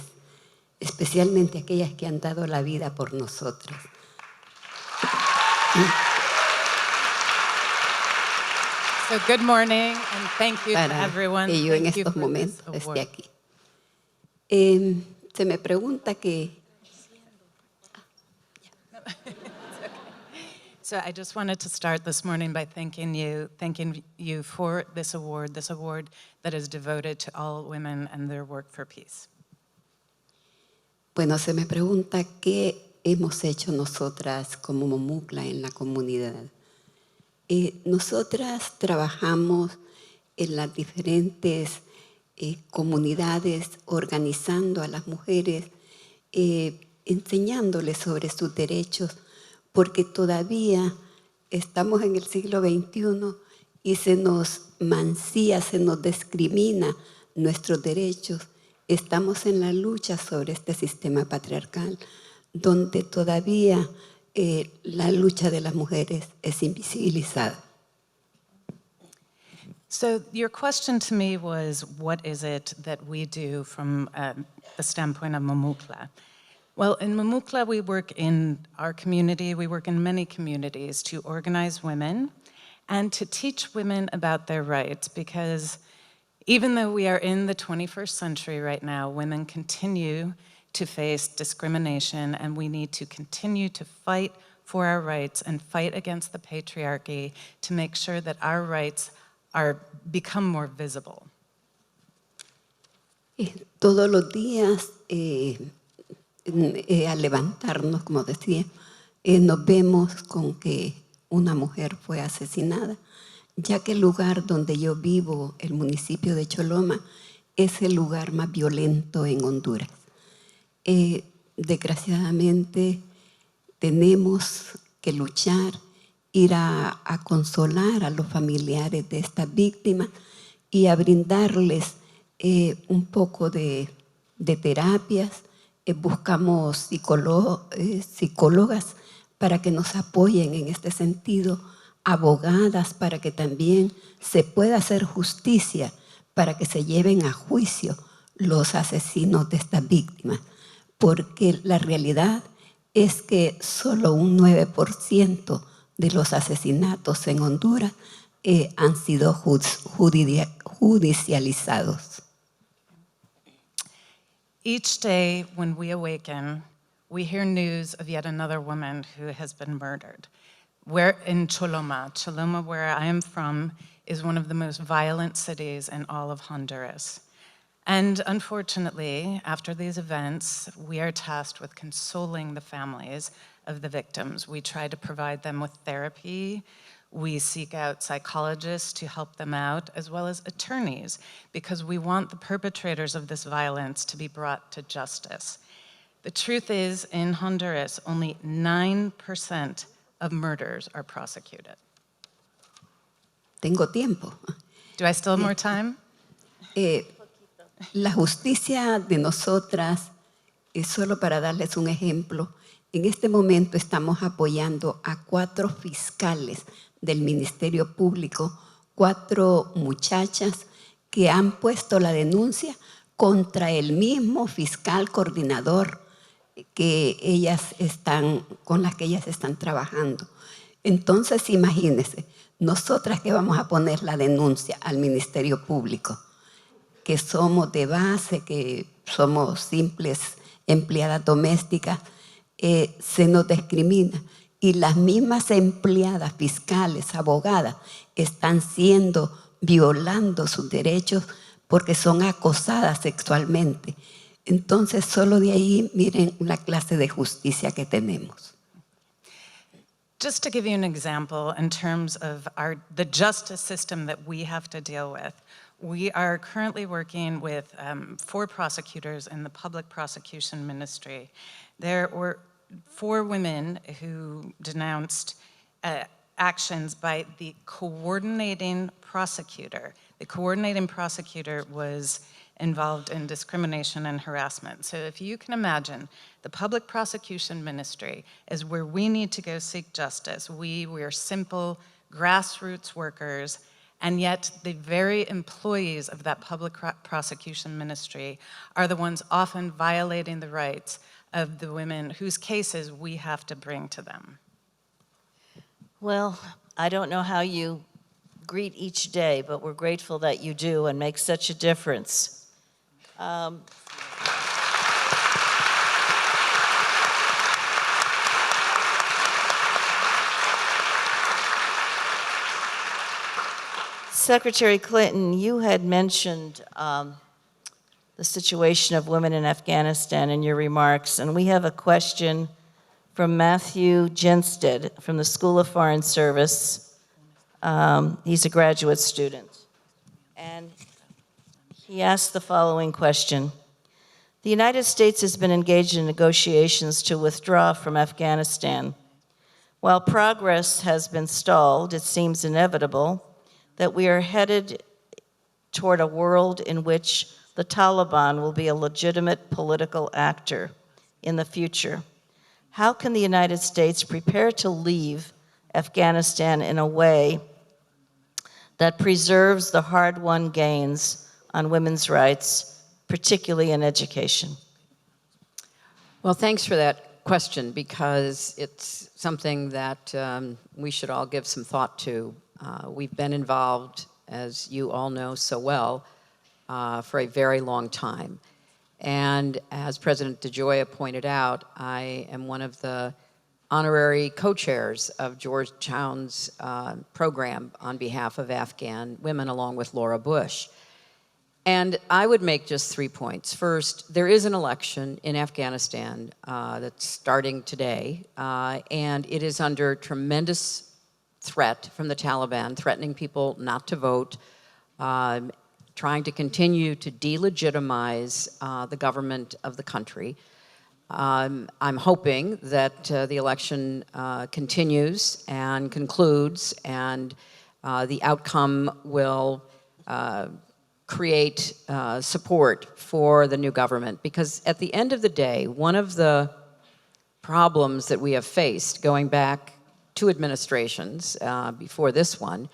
especialmente aquellas que han dado la vida por nosotras. So good morning, and thank you to everyone. Que yo en Thank you estos for momentos this esté award. aquí. Se me pregunta que So I just wanted to start this morning by thanking you for this award that is devoted to all women and their work for peace. Bueno, se me pregunta qué hemos hecho nosotras como Momucla en la comunidad. Nosotras trabajamos en las diferentes comunidades organizando a las mujeres, enseñándoles sobre sus derechos, porque todavía estamos en el siglo XXI y se nos mancilla, se nos discrimina nuestros derechos. Estamos en la lucha sobre este sistema patriarcal, donde todavía la lucha de las mujeres es invisibilizada. So your question to me was, what is it that we do from the standpoint of Momucla? Well, in Momucla, we work in our community, we work in many communities to organize women and to teach women about their rights, because even though we are in the 21st century right now, women continue to face discrimination, and we need to continue to fight for our rights and fight against the patriarchy to make sure that our rights become more visible. Todos los días, al levantarnos, como decía, nos vemos con que una mujer fue asesinada, ya que el lugar donde yo vivo, el municipio de Choloma, es el lugar más violento en Honduras. Desgraciadamente, tenemos que luchar, ir a consolar a los familiares de estas víctimas y a brindarles un poco de terapias. Buscamos psicólogas para que nos apoyen en este sentido, abogadas para que también se pueda hacer justicia, para que se lleven a juicio los asesinos de estas víctimas, porque la realidad es que solo un 9% de los asesinatos en Honduras han sido judicializados. Each day when we awaken, we hear news of yet another woman who has been murdered. We're in Choloma. Choloma, where I am from, is one of the most violent cities in all of Honduras. And unfortunately, after these events, we are tasked with consoling the families of the victims. We try to provide them with therapy. We seek out psychologists to help them out, as well as attorneys, because we want the perpetrators of this violence to be brought to justice. The truth is, in Honduras, only 9% of murders are prosecuted. Tengo tiempo. Do I still have more time? La justicia de nosotras, solo para darles un ejemplo, en este momento estamos apoyando a 4 fiscales del Ministerio Público, 4 muchachas que han puesto la denuncia contra el mismo fiscal coordinador con las que ellas están trabajando. Entonces, imagínense, nosotras que vamos a poner la denuncia al Ministerio Público, que somos de base, que somos simples empleadas domésticas, se nos discrimina. Y las mismas empleadas fiscales, abogadas, están violando sus derechos porque son acosadas sexualmente. Entonces, solo de ahí, miren la clase de justicia que tenemos. Just to give you an example in terms of the justice system that we have to deal with, we are currently working with 4 prosecutors in the public prosecution ministry. There were 4 women who denounced actions by the coordinating prosecutor. The coordinating prosecutor was involved in discrimination and harassment. So if you can imagine, the public prosecution ministry is where we need to go seek justice. We're simple grassroots workers, and yet the very employees of that public prosecution ministry are the ones often violating the rights of the women whose cases we have to bring to them. Well, I don't know how you greet each day, but we're grateful that you do and make such a difference. Secretary Clinton, you had mentioned the situation of women in Afghanistan in your remarks, and we have a question from Matthew Jensted from the School of Foreign Service. He's a graduate student. And he asked the following question. The United States has been engaged in negotiations to withdraw from Afghanistan. While progress has been stalled, it seems inevitable that we are headed toward a world in which the Taliban will be a legitimate political actor in the future. How can the United States prepare to leave Afghanistan in a way that preserves the hard-won gains on women's rights, particularly in education? Well, thanks for that question, because it's something that we should all give some thought to. We've been involved, as you all know so well, for a very long time. And as President DeGioia pointed out, I am one of the honorary co-chairs of Georgetown's program on behalf of Afghan women, along with Laura Bush. And I would make just 3 points. First, there is an election in Afghanistan that's starting today, and it is under tremendous threat from the Taliban, threatening people not to vote, trying to continue to delegitimize the government of the country. I'm hoping that the election continues and concludes, and the outcome will create support for the new government. Because at the end of the day, one of the problems that we have faced, going back 2 administrations before this one,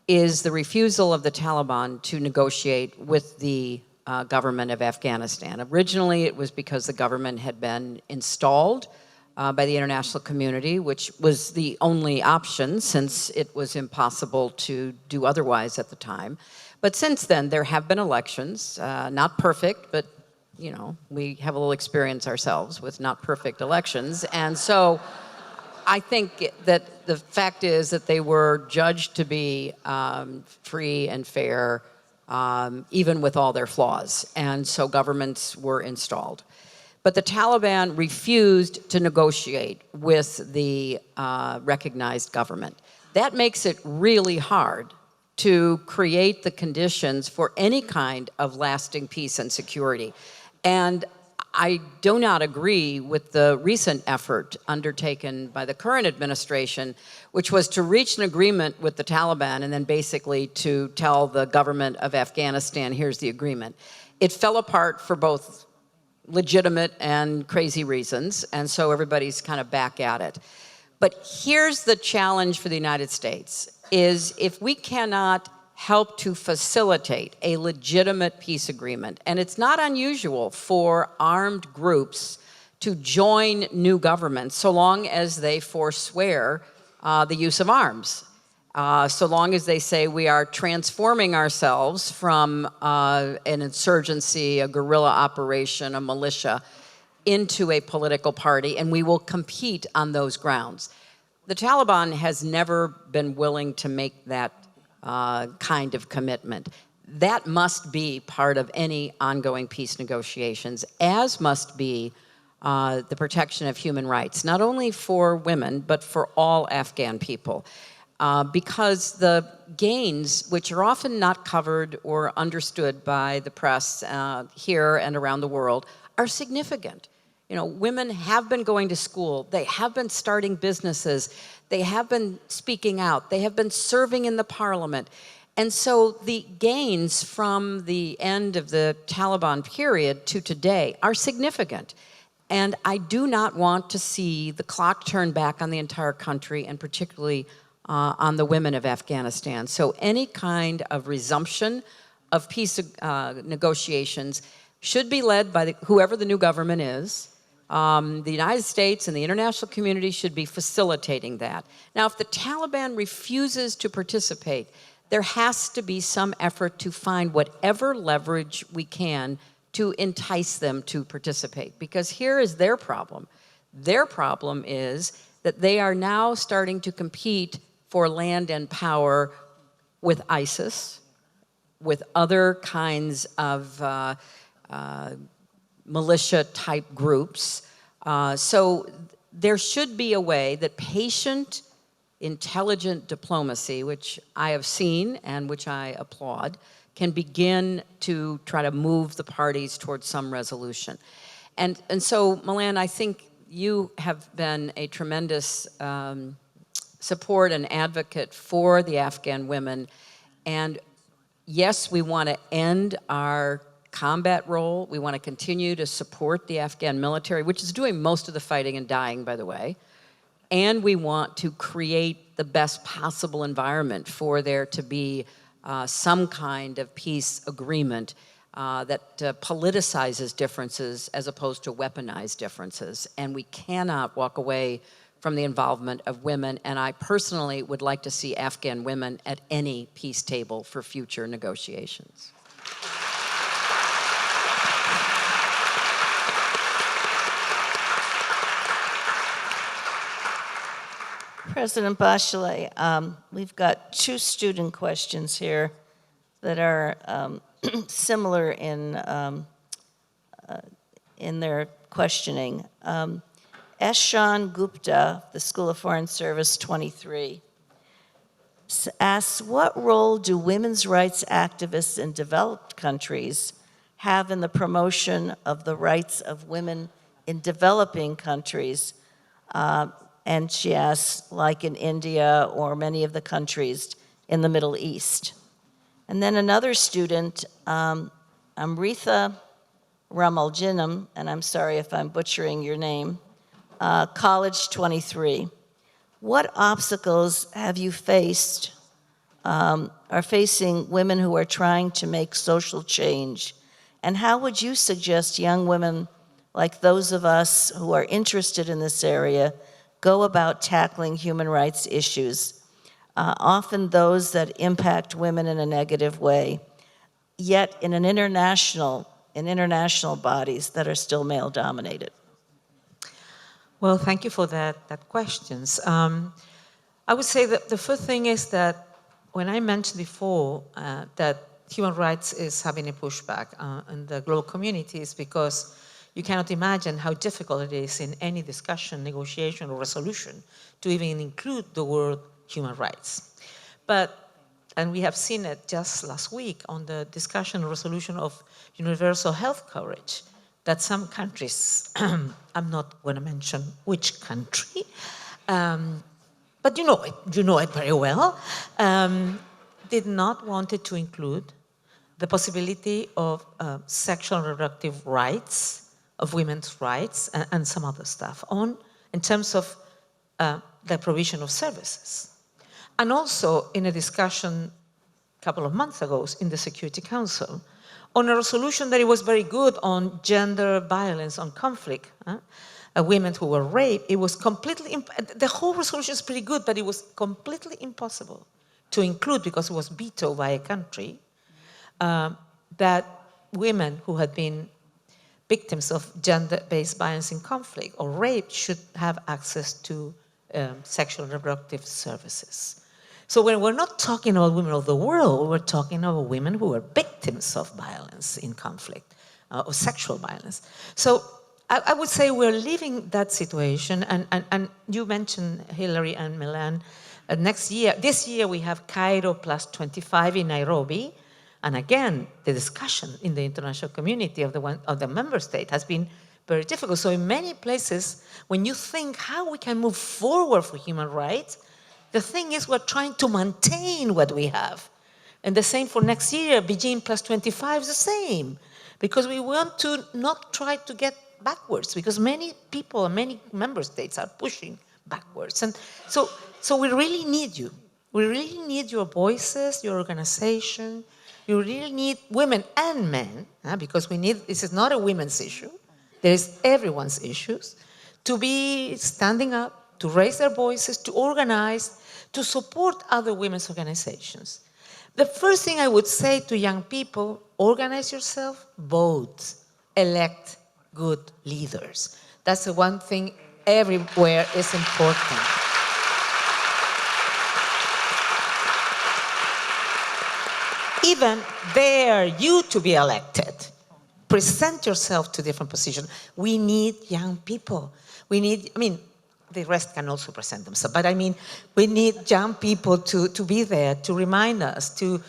is the refusal of the Taliban to negotiate with the government of Afghanistan. Originally, it was because the government had been installed by the international community, which was the only option, since it was impossible to do otherwise at the time. But since then, there have been elections, not perfect, but you know, we have a little experience ourselves with not perfect elections. And so I think that the fact is that they were judged to be free and fair, even with all their flaws. And so governments were installed. But the Taliban refused to negotiate with the recognized government. That makes it really hard to create the conditions for any kind of lasting peace and security. And I do not agree with the recent effort undertaken by the current administration, which was to reach an agreement with the Taliban and then basically to tell the government of Afghanistan, here's the agreement. It fell apart for both legitimate and crazy reasons, and so everybody's kind of back at it. But here's the challenge for the United States, is if we cannot help to facilitate a legitimate peace agreement, and it's not unusual for armed groups to join new governments so long as they forswear the use of arms, so long as they say we are transforming ourselves from an insurgency, a guerrilla operation, a militia, into a political party, and we will compete on those grounds. The Taliban has never been willing to make that kind of commitment. That must be part of any ongoing peace negotiations, as must be the protection of human rights, not only for women, but for all Afghan people. Because the gains, which are often not covered or understood by the press here and around the world, are significant. You know, women have been going to school, they have been starting businesses, they have been speaking out, they have been serving in the parliament. And so the gains from the end of the Taliban period to today are significant. And I do not want to see the clock turn back on the entire country, and particularly on the women of Afghanistan. So any kind of resumption of peace negotiations should be led by whoever the new government is. The United States and the international community should be facilitating that. Now, if the Taliban refuses to participate, there has to be some effort to find whatever leverage we can to entice them to participate. Because here is their problem. Their problem is that they are now starting to compete for land and power with ISIS, with other kinds of militia-type groups. So there should be a way that patient, intelligent diplomacy, which I have seen and which I applaud, can begin to try to move the parties towards some resolution. And so, Milan, I think you have been a tremendous support and advocate for the Afghan women. And yes, we want to end our combat role. We want to continue to support the Afghan military, which is doing most of the fighting and dying, by the way. And we want to create the best possible environment for there to be some kind of peace agreement that politicizes differences as opposed to weaponized differences. And we cannot walk away from the involvement of women. And I personally would like to see Afghan women at any peace table for future negotiations. President Bachelet, we've got 2 student questions here that are similar in their questioning. Eshan Gupta, the School of Foreign Service 23, asks, what role do women's rights activists in developed countries have in the promotion of the rights of women in developing countries? And she asks, like in India or many of the countries in the Middle East. And then another student, Amritha Ramaljinam, and I'm sorry if I'm butchering your name, College 23. What obstacles have you faced, are facing women who are trying to make social change? And how would you suggest young women like those of us who are interested in this area go about tackling human rights issues, often those that impact women in a negative way, yet in international bodies that are still male-dominated? Well, thank you for that questions. I would say that the first thing is that when I mentioned before that human rights is having a pushback in the global communities, because you cannot imagine how difficult it is in any discussion, negotiation, or resolution to even include the word human rights. And we have seen it just last week on the discussion and resolution of universal health coverage, that some countries, I'm not going to mention which country, but you know it very well, did not want it to include the possibility of sexual and reproductive rights, of women's rights, and some other stuff in terms of the provision of services. And also in a discussion a couple of months ago in the Security Council on a resolution that it was very good on gender violence, on conflict, women who were raped. It was completely, the whole resolution is pretty good, but it was completely impossible to include, because it was vetoed by a country, that women who had been victims of gender-based violence in conflict or rape should have access to sexual and reproductive services. So when we're not talking about women of the world, we're talking about women who are victims of violence in conflict or sexual violence. So I would say we're living that situation, and you mentioned Hillary and Milan. This year we have Cairo plus 25 in Nairobi, and again, the discussion in the international community of the member state has been very difficult. So in many places, when you think how we can move forward for human rights, the thing is we're trying to maintain what we have. And the same for next year, Beijing plus 25 is the same, because we want to not try to get backwards, because many people and many member states are pushing backwards. And so we really need you. We really need your voices, your organization. You really need women and men, because this is not a women's issue. There is everyone's issues, to be standing up, to raise their voices, to organize, to support other women's organizations. The first thing I would say to young people, organize yourself, vote, elect good leaders. That's the one thing everywhere is important. even dare you to be elected. Present yourself to different positions. We need young people. We need, I mean, the rest can also present themselves, but I mean, we need young people to be there, to remind us, to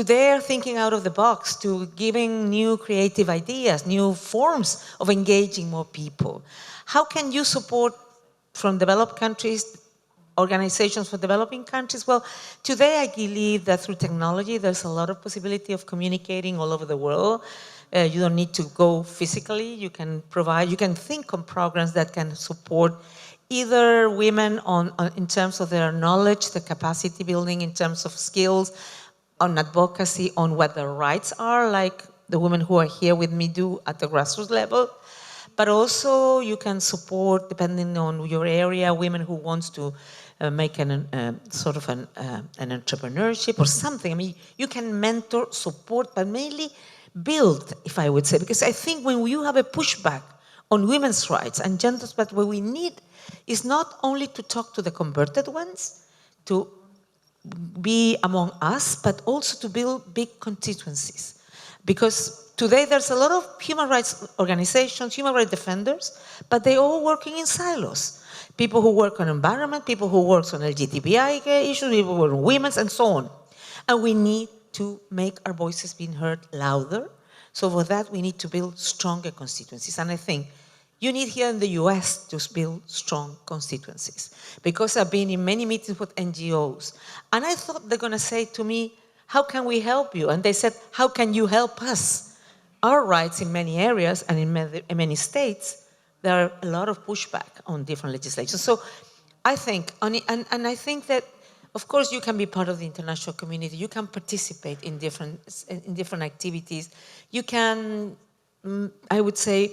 dare thinking out of the box, to giving new creative ideas, new forms of engaging more people. How can you support from developed countries, organizations for developing countries? Well, today I believe that through technology, there's a lot of possibility of communicating all over the world. You don't need to go physically. You can provide, you can think on programs that can support either women in terms of their knowledge, the capacity building in terms of skills, on advocacy, on what their rights are, like the women who are here with me do at the grassroots level. But also you can support, depending on your area, women who wants to make sort of an entrepreneurship or something. I mean, you can mentor, support, but mainly build, if I would say, because I think when you have a pushback on women's rights and gender rights, what we need is not only to talk to the converted ones, to be among us, but also to build big constituencies. Because today there's a lot of human rights organizations, human rights defenders, but they're all working in silos. People who work on environment, people who work on LGBTI issues, people who work on women's, and so on. And we need to make our voices being heard louder. So for that, we need to build stronger constituencies. And I think you need here in the US to build strong constituencies. Because I've been in many meetings with NGOs, and I thought they're gonna say to me, how can we help you? And they said, how can you help us? Our rights in many areas and in many states, there are a lot of pushback on different legislation. So I think, and I think that, of course, you can be part of the international community. You can participate in different activities. You can, I would say,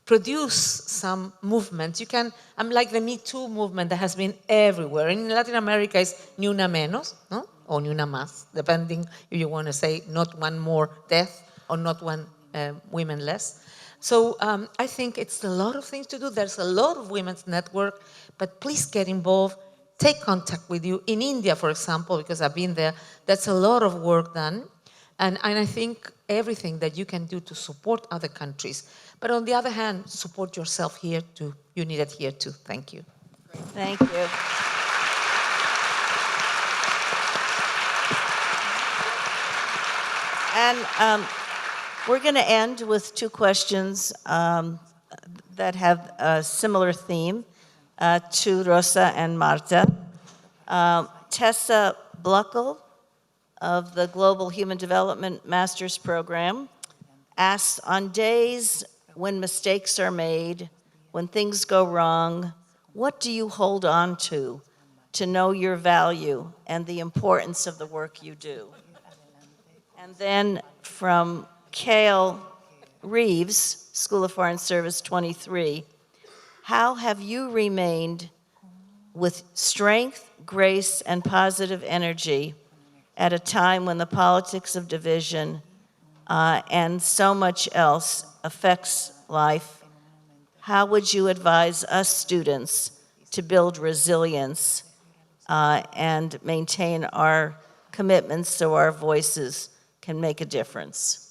produce some movements. You can, I'm like the Me Too movement that has been everywhere. In Latin America, it's ni una menos, no? Or ni una más, depending if you want to say not one more death or not one women less. So I think it's a lot of things to do. There's a lot of women's network, but please get involved. Take contact with you. In India, for example, because I've been there, that's a lot of work done. And I think everything that you can do to support other countries. But on the other hand, support yourself here too. You need it here too. Thank you. Thank you. And we're going to end with two questions that have a similar theme to Rosa and Marta. Tessa Bluckle of the Global Human Development Master's Program asks, on days when mistakes are made, when things go wrong, what do you hold on to know your value and the importance of the work you do? And then from Cale Reeves, School of Foreign Service 23, how have you remained with strength, grace, and positive energy at a time when the politics of division and so much else affects life? How would you advise us students to build resilience and maintain our commitments so our voices can make a difference?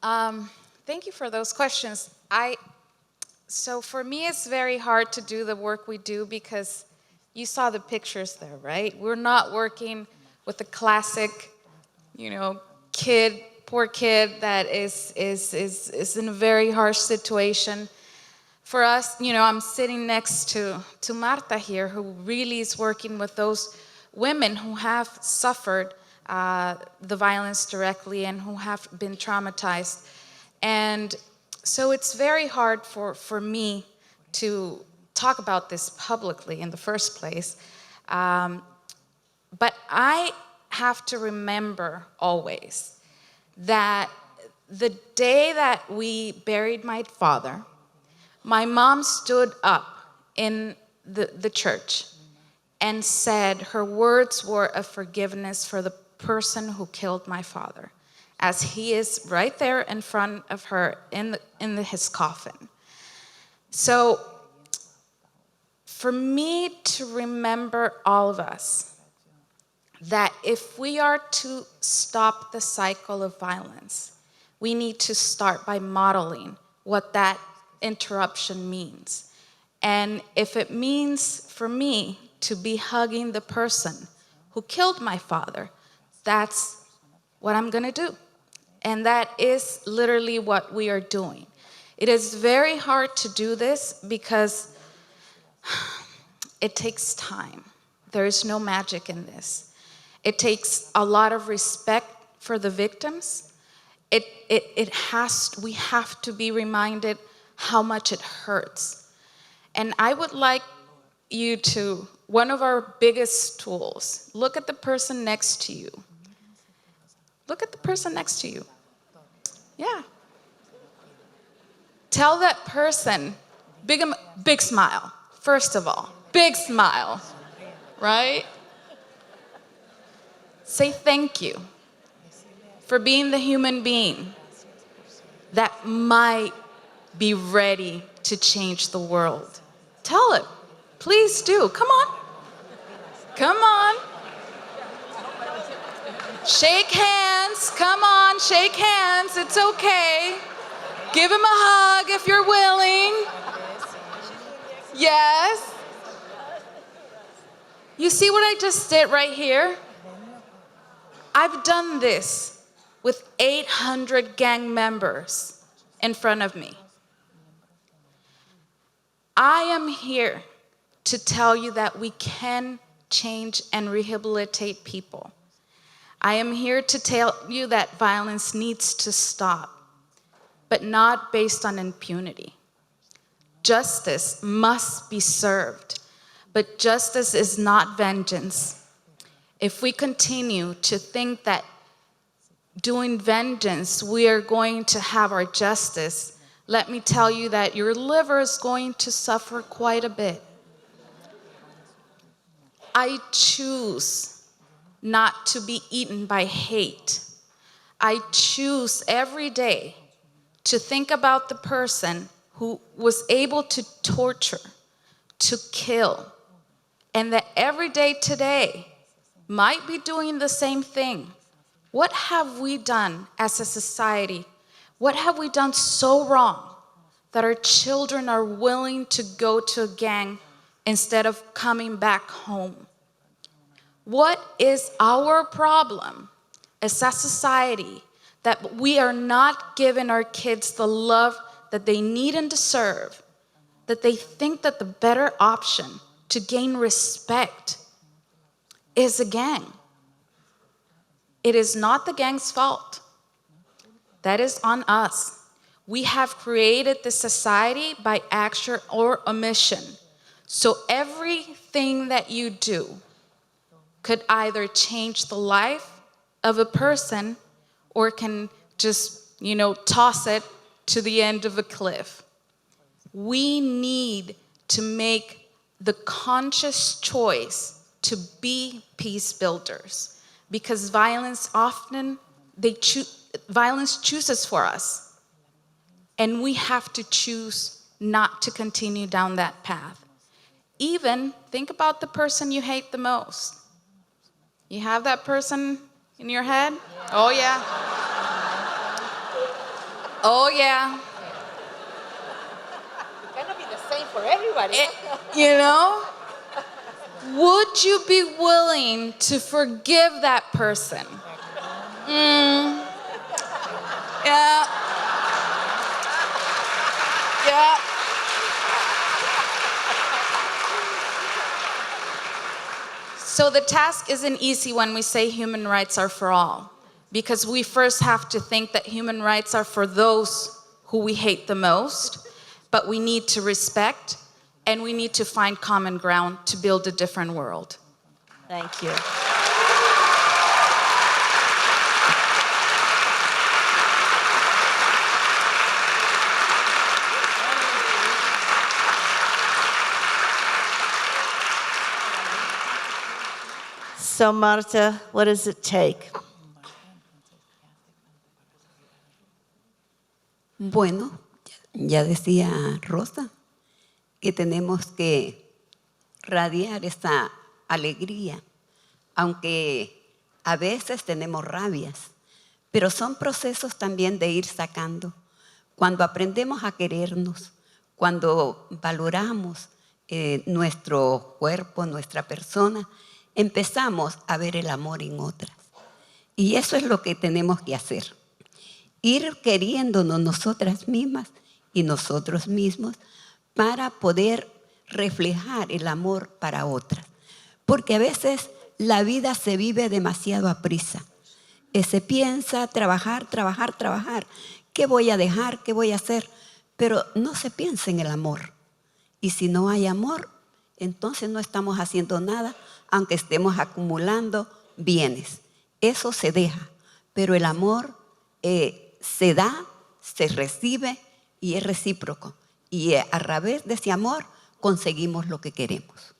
Thank you for those questions. So for me, it's very hard to do the work we do because you saw the pictures there, right? We're not working with the classic, poor kid that is in a very harsh situation. For us, I'm sitting next to Marta here, who really is working with those women who have suffered the violence directly and who have been traumatized. And so it's very hard for me to talk about this publicly in the first place. But I have to remember always that the day that we buried my father, my mom stood up in the church and said her words were of forgiveness for the person who killed my father, as he is right there in front of her in his coffin. So for me to remember all of us that if we are to stop the cycle of violence, we need to start by modeling what that interruption means. And if it means for me to be hugging the person who killed my father, that's what I'm gonna do. And that is literally what we are doing. It is very hard to do this because it takes time. There is no magic in this. It takes a lot of respect for the victims. We have to be reminded how much it hurts. And I would like you to, one of our biggest tools, look at the person next to you. Look at the person next to you. Yeah. Tell that person, big smile, first of all. Big smile, right? Say thank you for being the human being that might be ready to change the world. Tell it. Please do. Come on. Come on. Shake hands. Come on, shake hands. It's okay. Give him a hug if you're willing. Yes. You see what I just did right here? I've done this with 800 gang members in front of me. I am here to tell you that we can change and rehabilitate people. I am here to tell you that violence needs to stop, but not based on impunity. Justice must be served, but justice is not vengeance. If we continue to think that doing vengeance, we are going to have our justice, let me tell you that your liver is going to suffer quite a bit. I choose not to be eaten by hate. I choose every day to think about the person who was able to torture, to kill, and that every day today might be doing the same thing. What have we done as a society? What have we done so wrong that our children are willing to go to a gang instead of coming back home? What is our problem as a society that we are not giving our kids the love that they need and deserve, that they think that the better option to gain respect is a gang? It is not the gang's fault. That is on us. We have created this society by action or omission. So everything that you do could either change the life of a person or can just, toss it to the end of a cliff. We need to make the conscious choice to be peace builders, because violence often, violence chooses for us, and we have to choose not to continue down that path. Even think about the person you hate the most. You have that person in your head? Oh yeah. Oh yeah. It cannot be the same for everybody. Would you be willing to forgive that person? Yeah. Yeah. So the task isn't easy when we say human rights are for all, because we first have to think that human rights are for those who we hate the most, but we need to respect and we need to find common ground to build a different world. Thank you. So Marta, what does it take? Bueno, ya decía Rosa que tenemos que radiar esa alegría, aunque a veces tenemos rabias, pero son procesos también de ir sacando. Cuando aprendemos a querernos, cuando valoramos nuestro cuerpo, nuestra persona, empezamos a ver el amor en otras. Y eso es lo que tenemos que hacer. Ir queriéndonos nosotras mismas y nosotros mismos para poder reflejar el amor para otras. Porque a veces la vida se vive demasiado a prisa. Se piensa trabajar, trabajar, trabajar. ¿Qué voy a dejar? ¿Qué voy a hacer? Pero no se piensa en el amor. Y si no hay amor, entonces no estamos haciendo nada, aunque estemos acumulando bienes. Eso se deja, pero el amor se da, se recibe y es recíproco. Y a través de ese amor conseguimos lo que queremos.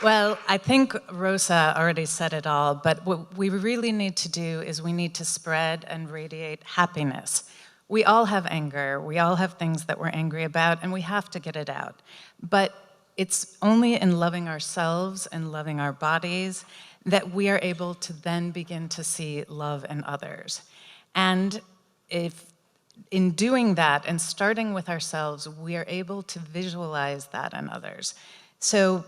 Well, I think Rosa already said it all, but what we really need to do is we need to spread and radiate happiness. We all have anger, we all have things that we're angry about, and we have to get it out. But it's only in loving ourselves and loving our bodies that we are able to then begin to see love in others. And if in doing that and starting with ourselves, we are able to visualize that in others. So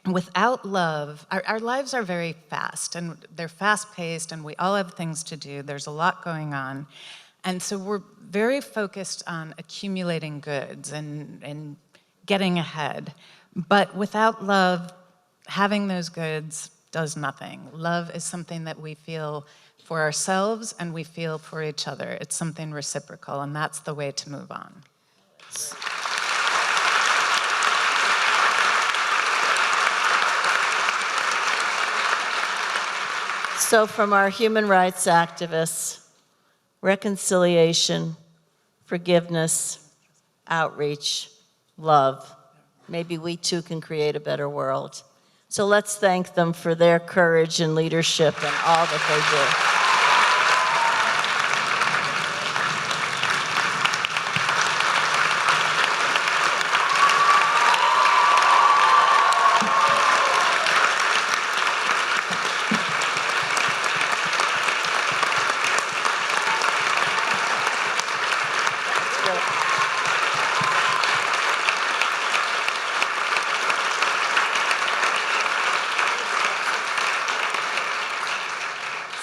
without love, our lives are very fast, and they're fast-paced, and we all have things to do. There's a lot going on. And so we're very focused on accumulating goods and getting ahead. But without love, having those goods does nothing. Love is something that we feel for ourselves and we feel for each other. It's something reciprocal, and that's the way to move on. So from our human rights activists, reconciliation, forgiveness, outreach, love. Maybe we too can create a better world. So let's thank them for their courage and leadership and all that they do.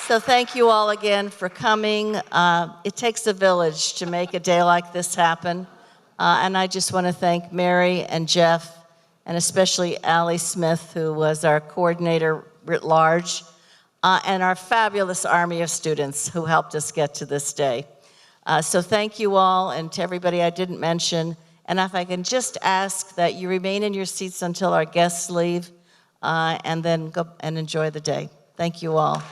So thank you all again for coming. It takes a village to make a day like this happen. And I just want to thank Mary and Jeff, and especially Allie Smith, who was our coordinator writ large, and our fabulous army of students who helped us get to this day. So thank you all, and to everybody I didn't mention. And if I can just ask that you remain in your seats until our guests leave, and then go and enjoy the day. Thank you all.